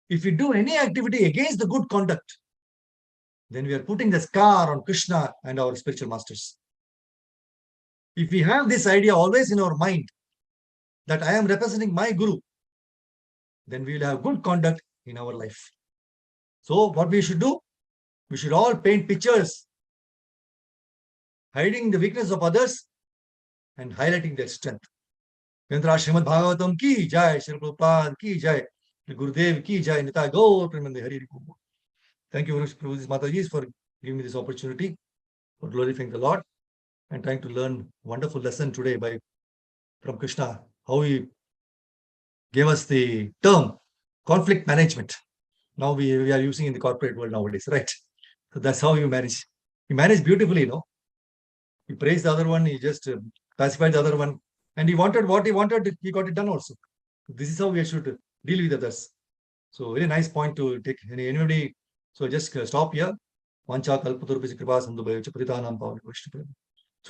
If we do any activity against the good conduct, then we are putting the scar on Krishna and our spiritual masters. If we have this idea always in our mind that I am representing my Guru, then we will have good conduct in our life. So what we should do? We should all paint pictures hiding the weakness of others and highlighting their strength. Yantra Srimad Bhagavatam ki jai, Shri Prabhupada ki jai, Gurudev ki jai, Nita Gaur Premanande Hari Ripu. Thank you very much, Prabhuji Mataji, for giving me this opportunity for glorifying the Lord and trying to learn a wonderful lesson today from Krishna, how he gave us the term conflict management. Now we are using in the corporate world nowadays, right? So that's how you manage. You manage beautifully, you know. He praised the other one, he just pacified the other one, and he wanted what he wanted, he got it done also. This is how we should deal with others. So very nice point to take. Anybody, so just stop here. So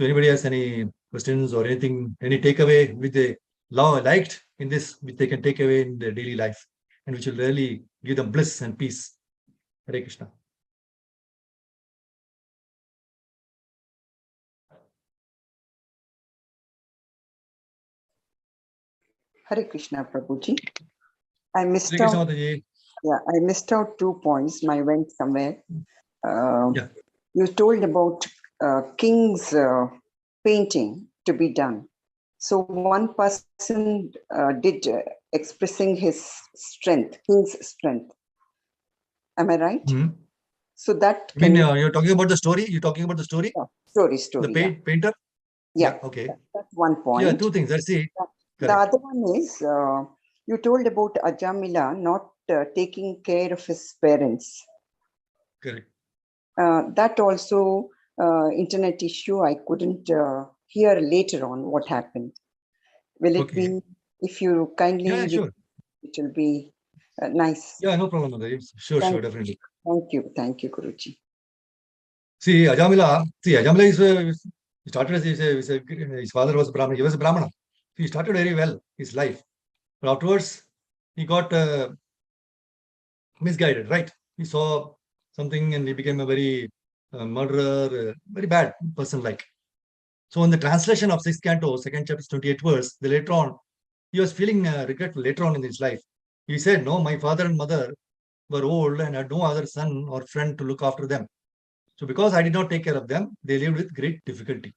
anybody has any questions or anything, any takeaway which they liked in this, which they can take away in their daily life, and which will really give them bliss and peace. Hare Krishna. Hare Krishna, Prabhuji. I missed Hare Krishna, out. Mataji. Yeah, I missed out 2 points. I went somewhere. Yeah. You told about king's painting to be done. So one person did expressing his strength, king's strength. Am I right? Hmm. So that I mean, you're talking about the story? You're talking about the story? Story. The painter? Yeah. Okay. That's one point. Yeah, 2 things. Let's see. The other one is, you told about Ajamila not taking care of his parents. Correct. That also internet issue, I couldn't hear later on what happened. Will it be, if you kindly, Yeah, sure. It will be nice. Yeah, no problem. Sure, definitely. Thank you, Guruji. See, Ajamila he started as his father was a Brahmana. He was a Brahmana. He started very well his life. But afterwards, he got misguided, right? He saw something and he became a very murderer, very bad person like. So in the translation of 6th canto, 2nd chapter, 28th verse, later on, he was feeling regretful later on in his life. He said, no, my father and mother were old and had no other son or friend to look after them. So because I did not take care of them, they lived with great difficulty.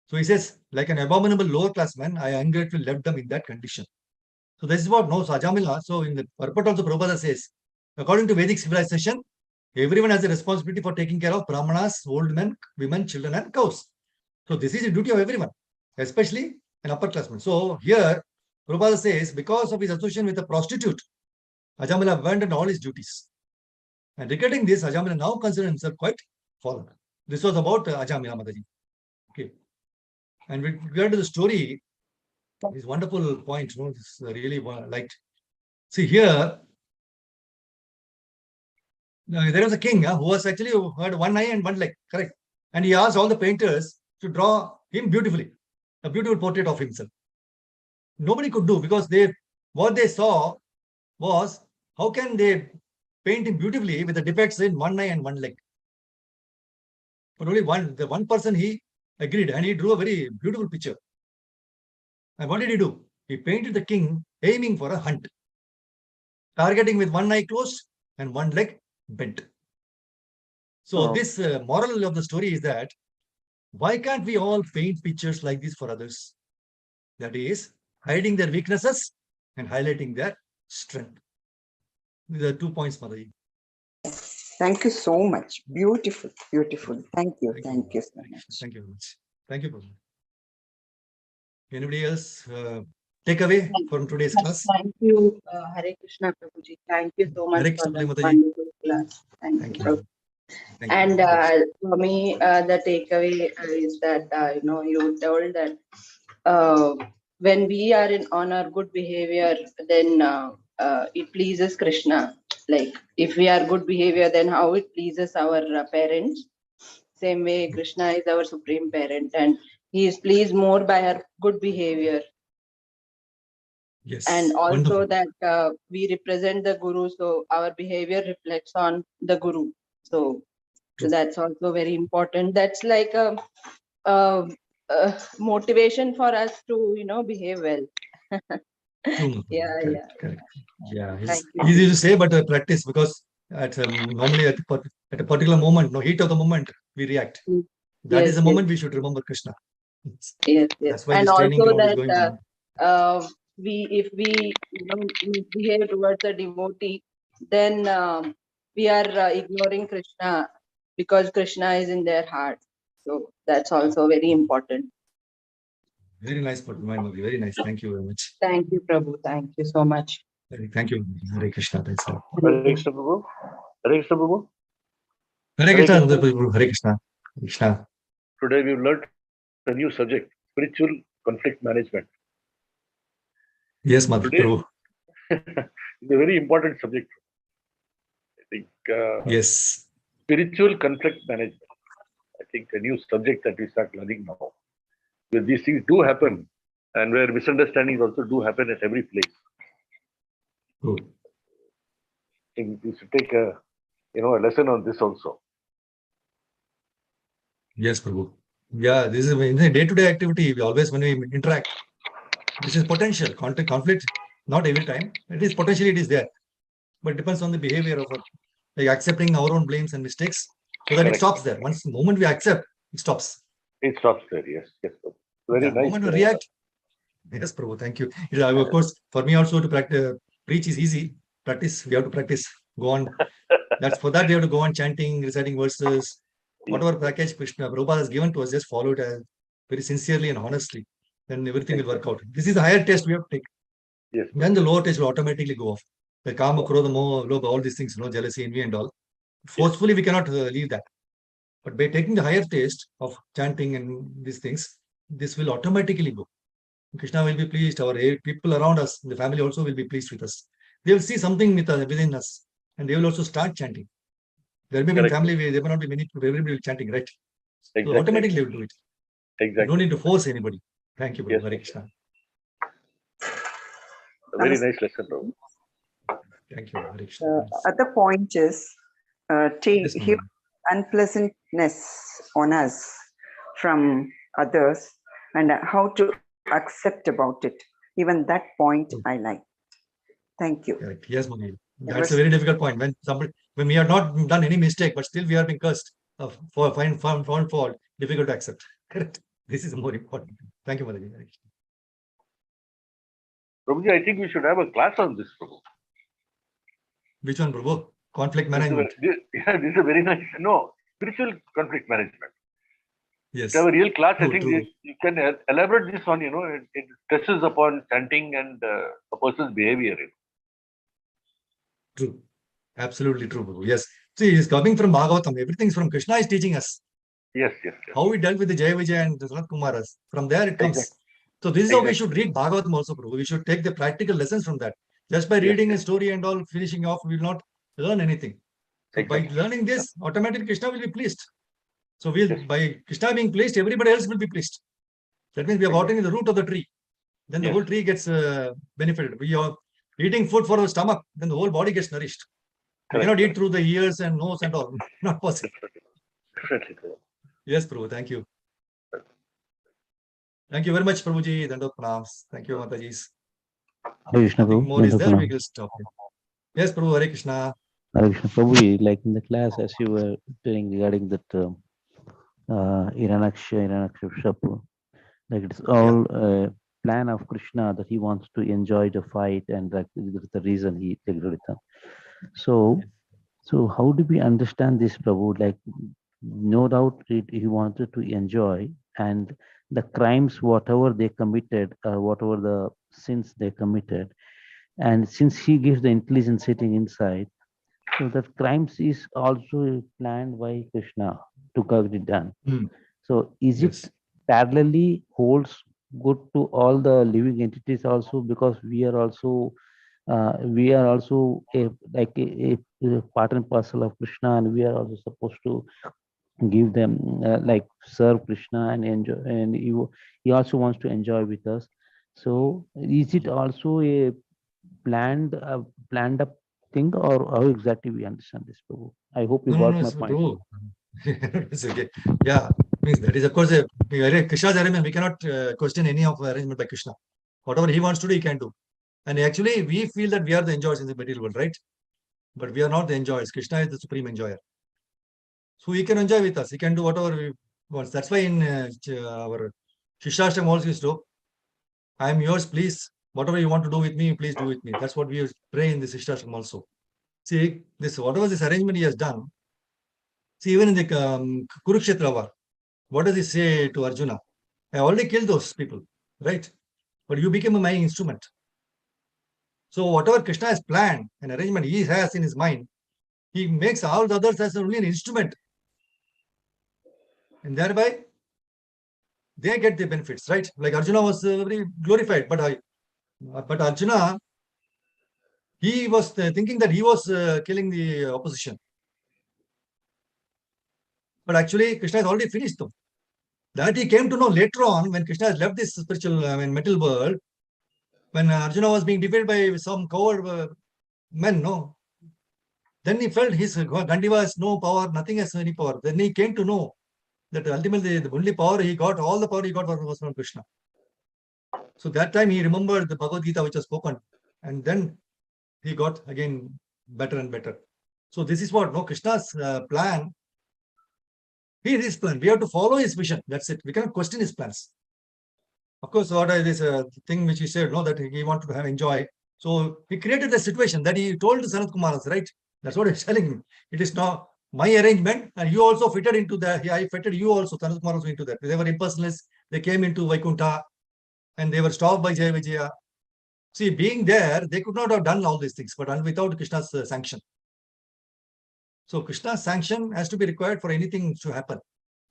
So he says, like an abominable lower class man, I ungratefully left them in that condition. So this is what knows Ajamila. So in the purport also Prabhupada says, according to Vedic civilization, Everyone has a responsibility for taking care of brahmanas, old men, women, children, and cows. So this is a duty of everyone, especially an upperclassman. So here, Prabhupada says, because of his association with a prostitute, Ajamila abandoned all his duties. And regretting this, Ajamila now considered himself quite fallen. This was about Ajamila Mataji. Okay. And with regard to the story, this wonderful point, this really liked. See here, there was a king who was actually who had one eye and one leg, correct? And he asked all the painters to draw him beautifully, a beautiful portrait of himself. Nobody could do because what they saw was how can they paint him beautifully with the defects in one eye and one leg. But only the one person he agreed and he drew a very beautiful picture. And what did he do? He painted the king aiming for a hunt, targeting with one eye closed and one leg bent. So this moral of the story is that why can't we all paint pictures like this for others? That is, hiding their weaknesses and highlighting their strength. These are 2 points, Mataji. Thank you so much. Beautiful, beautiful. Thank you. Thank you so much. Thank you very much. Thank you, Prabhu. Anybody else take away from today's class? Thank you, Hare Krishna Prabhuji. Thank you so much Hare for Krishna, the Mataji. wonderful class. Thank you. Thank you. And for me, the takeaway is that you told that when we are on our good behavior, then it pleases Krishna. Like if we are good behavior, then how it pleases our parents. Same way, Krishna is our supreme parent, and he is pleased more by our good behavior. Yes. And also Wonderful. that we represent the Guru, so our behavior reflects on the Guru. So that's also very important. That's like a motivation for us to behave well. True. Yeah. Correct. Yeah, it's Thank you. easy to say, but practice because normally at a particular moment, no heat of the moment, we react. That is the moment we should remember Krishna. Yes. That's why And this training also ground is going that on. if we misbehave towards a devotee, then we are ignoring Krishna because Krishna is in their heart. So that's also very important. Very nice, Padma. Very nice. Thank you very much. Thank you, Prabhu. Thank you so much. Thank you. Hare Krishna. That's all. Hare Krishna Prabhu. Hare Krishna Prabhu. Hare Krishna. Hare Krishna. Krishna. Today we've learned a new subject, spiritual conflict management. Yes, Mother Today, Prabhu. it's a very important subject. I think Yes. spiritual conflict management. I think a new subject that we start learning now. Because these things do happen, and where misunderstandings also do happen at every place. Good. I think we should take a lesson on this also. Yes, Prabhu. Yeah, this is in the day-to-day activity. We always, when we interact, this is potential conflict. Not every time. It is potentially it is there, but it depends on the behavior of like accepting our own blames and mistakes, so that Correct. it stops there. Once the moment we accept, it stops. It stops there. Yes. Very nice. The moment we react. Yes, Prabhu. Thank you. Of course, for me also to practice, preach is easy. Practice, we have to practice. Go on. That's for that we have to go on chanting, reciting verses. Whatever package Krishna Prabhupada has given to us, just follow it very sincerely and honestly. Then everything will work out. This is the higher test we have to take. Yes. Then the lower test will automatically go off. The Kama, Krodha, Moha, Lobha, all these things, jealousy, envy, and all. Forcefully, we cannot leave that. But by taking the higher taste of chanting and these things, this will automatically go. Krishna will be pleased. Our people around us, the family also will be pleased with us. They will see something within us, and they will also start chanting. There may be family, there may not be many people, everybody will chanting, right? Exactly. So automatically they will do it. Exactly. You don't need to force anybody. Thank you, Hare Krishna. A very nice lesson, bro. Thank you, Hare Krishna. Other point is take unpleasantness on us from others and how to accept about it. Even that point I like. Thank you. Correct. Yes, Mami. That's a very difficult point. When we have not done any mistake, but still we are being cursed for found fault, difficult to accept. Correct. This is more important. Thank you, Mataji. Prabhuji, I think we should have a class on this, Prabhu. Which one, Prabhu? conflict management. This is a very nice, spiritual conflict management. Yes. To have a real class, I True, think true. you can elaborate this on, it stresses upon chanting and a person's behavior. True. Absolutely true, Prabhu. Yes. See, he's coming from Bhagavatam. Everything's from Krishna is teaching us. Yes. How we dealt with the Jaya Vijay and the Sanat Kumaras. From there it comes. Exactly. So this is how we should read Bhagavatam also, Prabhu. We should take the practical lessons from that. Just by reading a story and all, finishing off, we will not learn anything. So by learning this, automatically Krishna will be pleased. So by Krishna being pleased, everybody else will be pleased. That means we are watering in the root of the tree. Then the whole tree gets benefited. We are eating food for our stomach, then the whole body gets nourished. We cannot eat through the ears and nose and all. Not possible. Definitely. Yes, Prabhu. Thank you. Thank you very much, Prabhuji. Dandot pranams. Thank you, Matajis. Krishna, Nothing Prabhu. more is there. We will stop here. Yes, Prabhu. Hare Krishna. Hare Krishna, Prabhu. Like in the class, as you were telling regarding that Iranaksha, like it's all plan of Krishna that he wants to enjoy the fight, and like that's the reason he takes it. So how do we understand this, Prabhu? Like, no doubt he wanted to enjoy, and the crimes, whatever they committed, whatever the sins they committed, and since he gives the intelligence sitting inside, so that crimes is also planned by Krishna to get it done. So is it parallelly holds good to all the living entities also, because we are also a part and parcel of Krishna, and we are also supposed to give them like serve Krishna and enjoy, and he also wants to enjoy with us. So is it also a planned up thing, or how exactly we understand this, Prabhu? I hope you got my point. Prabhu. It's okay. Yeah, means that is of course Krishna's arrangement. We cannot question any of the arrangement by Krishna. Whatever he wants to do, he can do. And actually, we feel that we are the enjoyers in the material world, right? But we are not the enjoyers. Krishna is the supreme enjoyer. So he can enjoy with us. He can do whatever we want. That's why in our Shishashtam also is to, I am yours, please. Whatever you want to do with me, please do with me. That's what we pray in the Shishashtam also. See, whatever this arrangement he has done. See, even in the Kurukshetra war, what does he say to Arjuna? I already killed those people, right? But you became my instrument. So whatever Krishna has planned, an arrangement he has in his mind, he makes all the others as only an instrument. And thereby, they get the benefits, right? Like Arjuna was very glorified, but Arjuna, he was thinking that he was killing the opposition. But actually, Krishna has already finished them. That he came to know later on when Krishna has left this spiritual, metal world, when Arjuna was being defeated by some coward men, no? Then he felt his Gandiva has no power, nothing has any power. Then he came to know that ultimately the only power he got, all the power he got was from Krishna. So that time he remembered the Bhagavad Gita which was spoken, and then he got again better and better. So this is what Krishna's plan. He is his plan. We have to follow his vision. That's it. We cannot question his plans. Of course, what is this thing which he said, that he wanted to have enjoy. So he created the situation that he told the Sanat Kumaras, right? That's what he's telling him. It is now my arrangement, and you also fitted into that. I fitted you also, Sanat Kumar also into that. They were impersonalists. They came into Vaikuntha, and they were stopped by Jaya Vijaya. See, being there, they could not have done all these things, but without Krishna's sanction. So Krishna's sanction has to be required for anything to happen.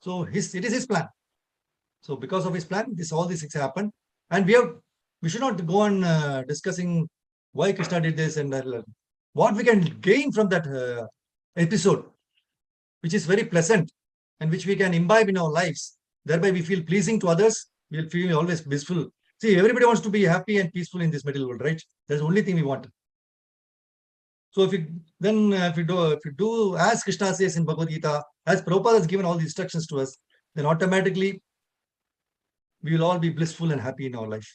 So it is his plan. So because of his plan, all these things happen. And we should not go on discussing why Krishna did this and what we can gain from that episode, which is very pleasant and which we can imbibe in our lives. Thereby we feel pleasing to others. We'll feel always blissful. See, everybody wants to be happy and peaceful in this material world, right? That's the only thing we want. So if you do as Krishna says in Bhagavad Gita, as Prabhupada has given all the instructions to us, then automatically we will all be blissful and happy in our life.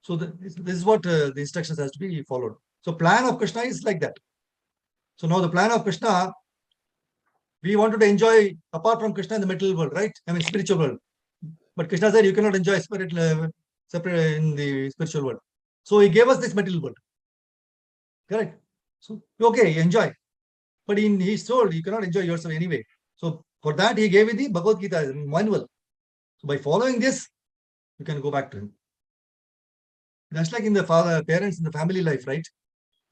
So this is what the instructions has to be followed. So plan of Krishna is like that. So now the plan of Krishna, we wanted to enjoy apart from Krishna in the material world, right? I mean spiritual world. But Krishna said you cannot enjoy separate in the spiritual world. So he gave us this material world. Correct? So okay, enjoy. but he's told you cannot enjoy yourself anyway. So for that, he gave you the Bhagavad Gita manual. So by following this, you can go back to him. That's like in the parents in the family life, right?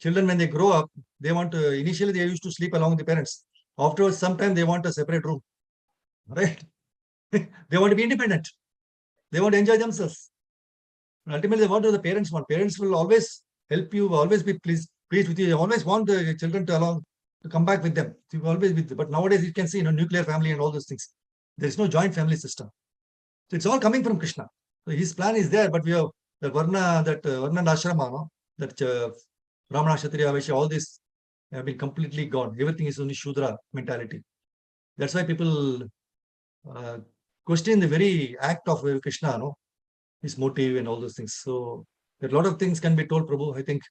Children, when they grow up, they want to, initially they used to sleep along with the parents. Afterwards, sometimes they want a separate room, right? They want to be independent. They want to enjoy themselves. Ultimately, what do the parents want? Parents will always help you, always be pleased with you. They always want the children to come back with them. So always with them. But nowadays, you can see, nuclear family and all those things. There is no joint family system. So it's all coming from Krishna. So his plan is there, but we have the Varna Ashrama, no? That Brahmana, Kshatriya, Vaishya, all this have been completely gone. Everything is only Shudra mentality. That's why people question the very act of Krishna, no? His motive and all those things. So a lot of things can be told, Prabhu. I think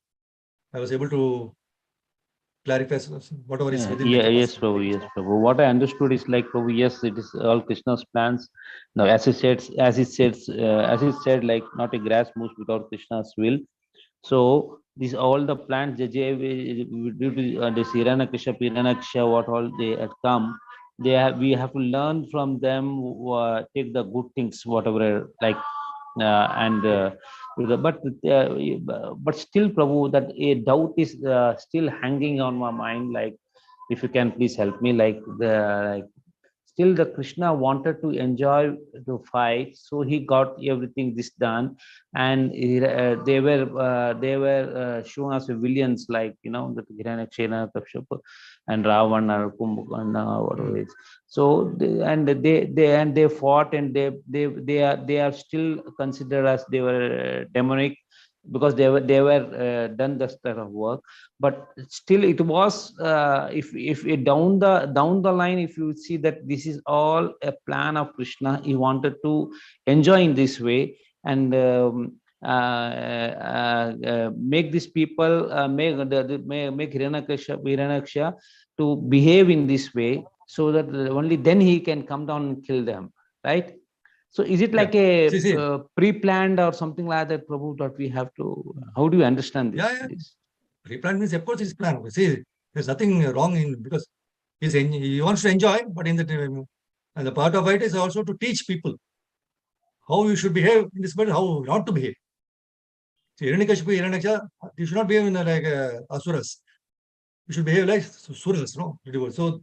I was able to clarify whatever is within the capacity. Yes, Prabhu. Yes, Prabhu. What I understood is like, Prabhu, yes, it is all Krishna's plans. Now, as he said, like, not a grass moves without Krishna's will. So these all the plants, due to this Hiranyakashipu, Hiranyakashipu, what all they had come, we have to learn from them, take the good things, whatever, like, but still, Prabhu, that a doubt is still hanging on my mind. Like, if you can please help me, still the Krishna wanted to enjoy the fight, so he got everything this done, and they were showing us villains, like, the Hiranyakashipu, Kashyapa, and Ravana, Kumbhakarna, whatever it is. So they fought, and they are still considered as they were demonic, because they were done this kind of work. But still, it was if down the line, if you see that this is all a plan of Krishna, he wanted to enjoy in this way, and make these people make Hiranyakashipu to behave in this way, so that only then he can come down and kill them, right? So is it like a pre-planned or something like that, Prabhu, that we have to, how do you understand this? Yeah. Pre-planned means, of course, it's planned. See, there's nothing wrong in, because he wants to enjoy, but in the and the part of it is also to teach people how you should behave in this world, how not to behave. See, Hiranyakashipu, you should not behave like asuras. You should behave like suras, no? So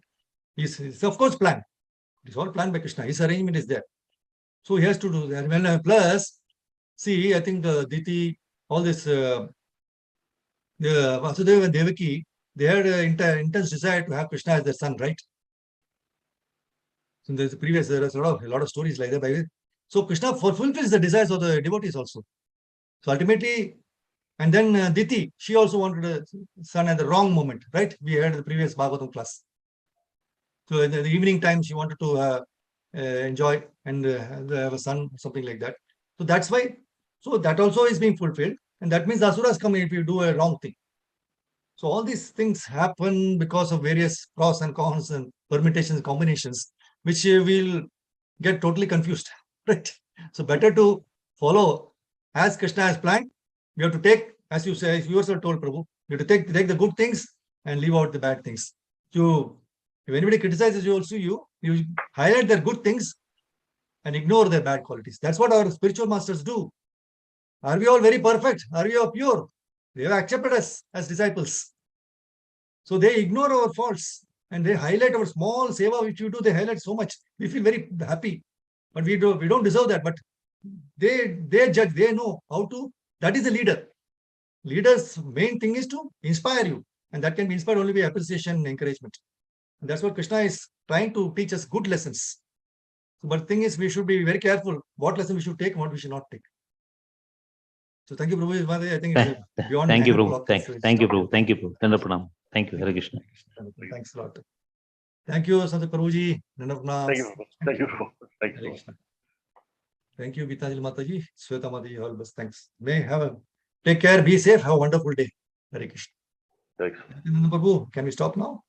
it's of course planned. It's all planned by Krishna. His arrangement is there. So he has to do that. Plus, see, I think Diti, all this, Vasudeva and Devaki, they had an intense desire to have Krishna as their son, right? So there's a lot of stories like that. So Krishna fulfills the desires of the devotees also. So ultimately, and then Diti, she also wanted a son at the wrong moment, right? We had the previous Bhagavatam class. So in the evening time, she wanted to enjoy and have a son, something like that. So that's why, so that also is being fulfilled. And that means the asuras come if you do a wrong thing. So all these things happen because of various pros and cons and permutations, combinations, which will get totally confused, right? So better to follow as Krishna has planned. We have to take, as you say, you yourself told Prabhu, you have to take the good things and leave out the bad things. If anybody criticizes you, also you highlight their good things and ignore their bad qualities. That's what our spiritual masters do. Are we all very perfect? Are we all pure? They have accepted us as disciples. So they ignore our faults and they highlight our small seva which you do. They highlight so much. We feel very happy, but we don't deserve that. But they judge. They know how to. That is the leader. Leader's main thing is to inspire you, and that can be inspired only by appreciation and encouragement. And that's what Krishna is trying to teach us, good lessons. But the thing is, we should be very careful what lesson we should take and what we should not take. So thank you, Prabhu. I think it's beyond Thank you, 9 Prabhu. o'clock. Thank you, Prabhu. Thank you, Prabhu. Dandapranam. Thank you, Hare Krishna. Thanks a lot. Thank you, Sant Prabhuji. Thank you, Prabhu. Thank you, Prabhu. Thank you. Thank you, Gitanjali Mataji, Sweta Mataji, all of us. Thanks. Take care, be safe, have a wonderful day. Hare Krishna. Thanks. Prabhu, can we stop now?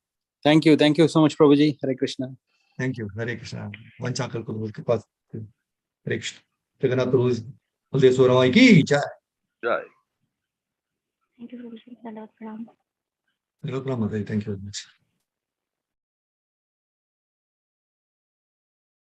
Thank you so much, Prabhuji. Hare Krishna. Thank you. Hare Krishna. Vanchakal Prabhu ke paas. Hare Krishna. Jagannath Prabhu, Baldev Ramai ki jai. Jai. Thank you, Prabhuji. Dandavad Pranam. Thank you very much.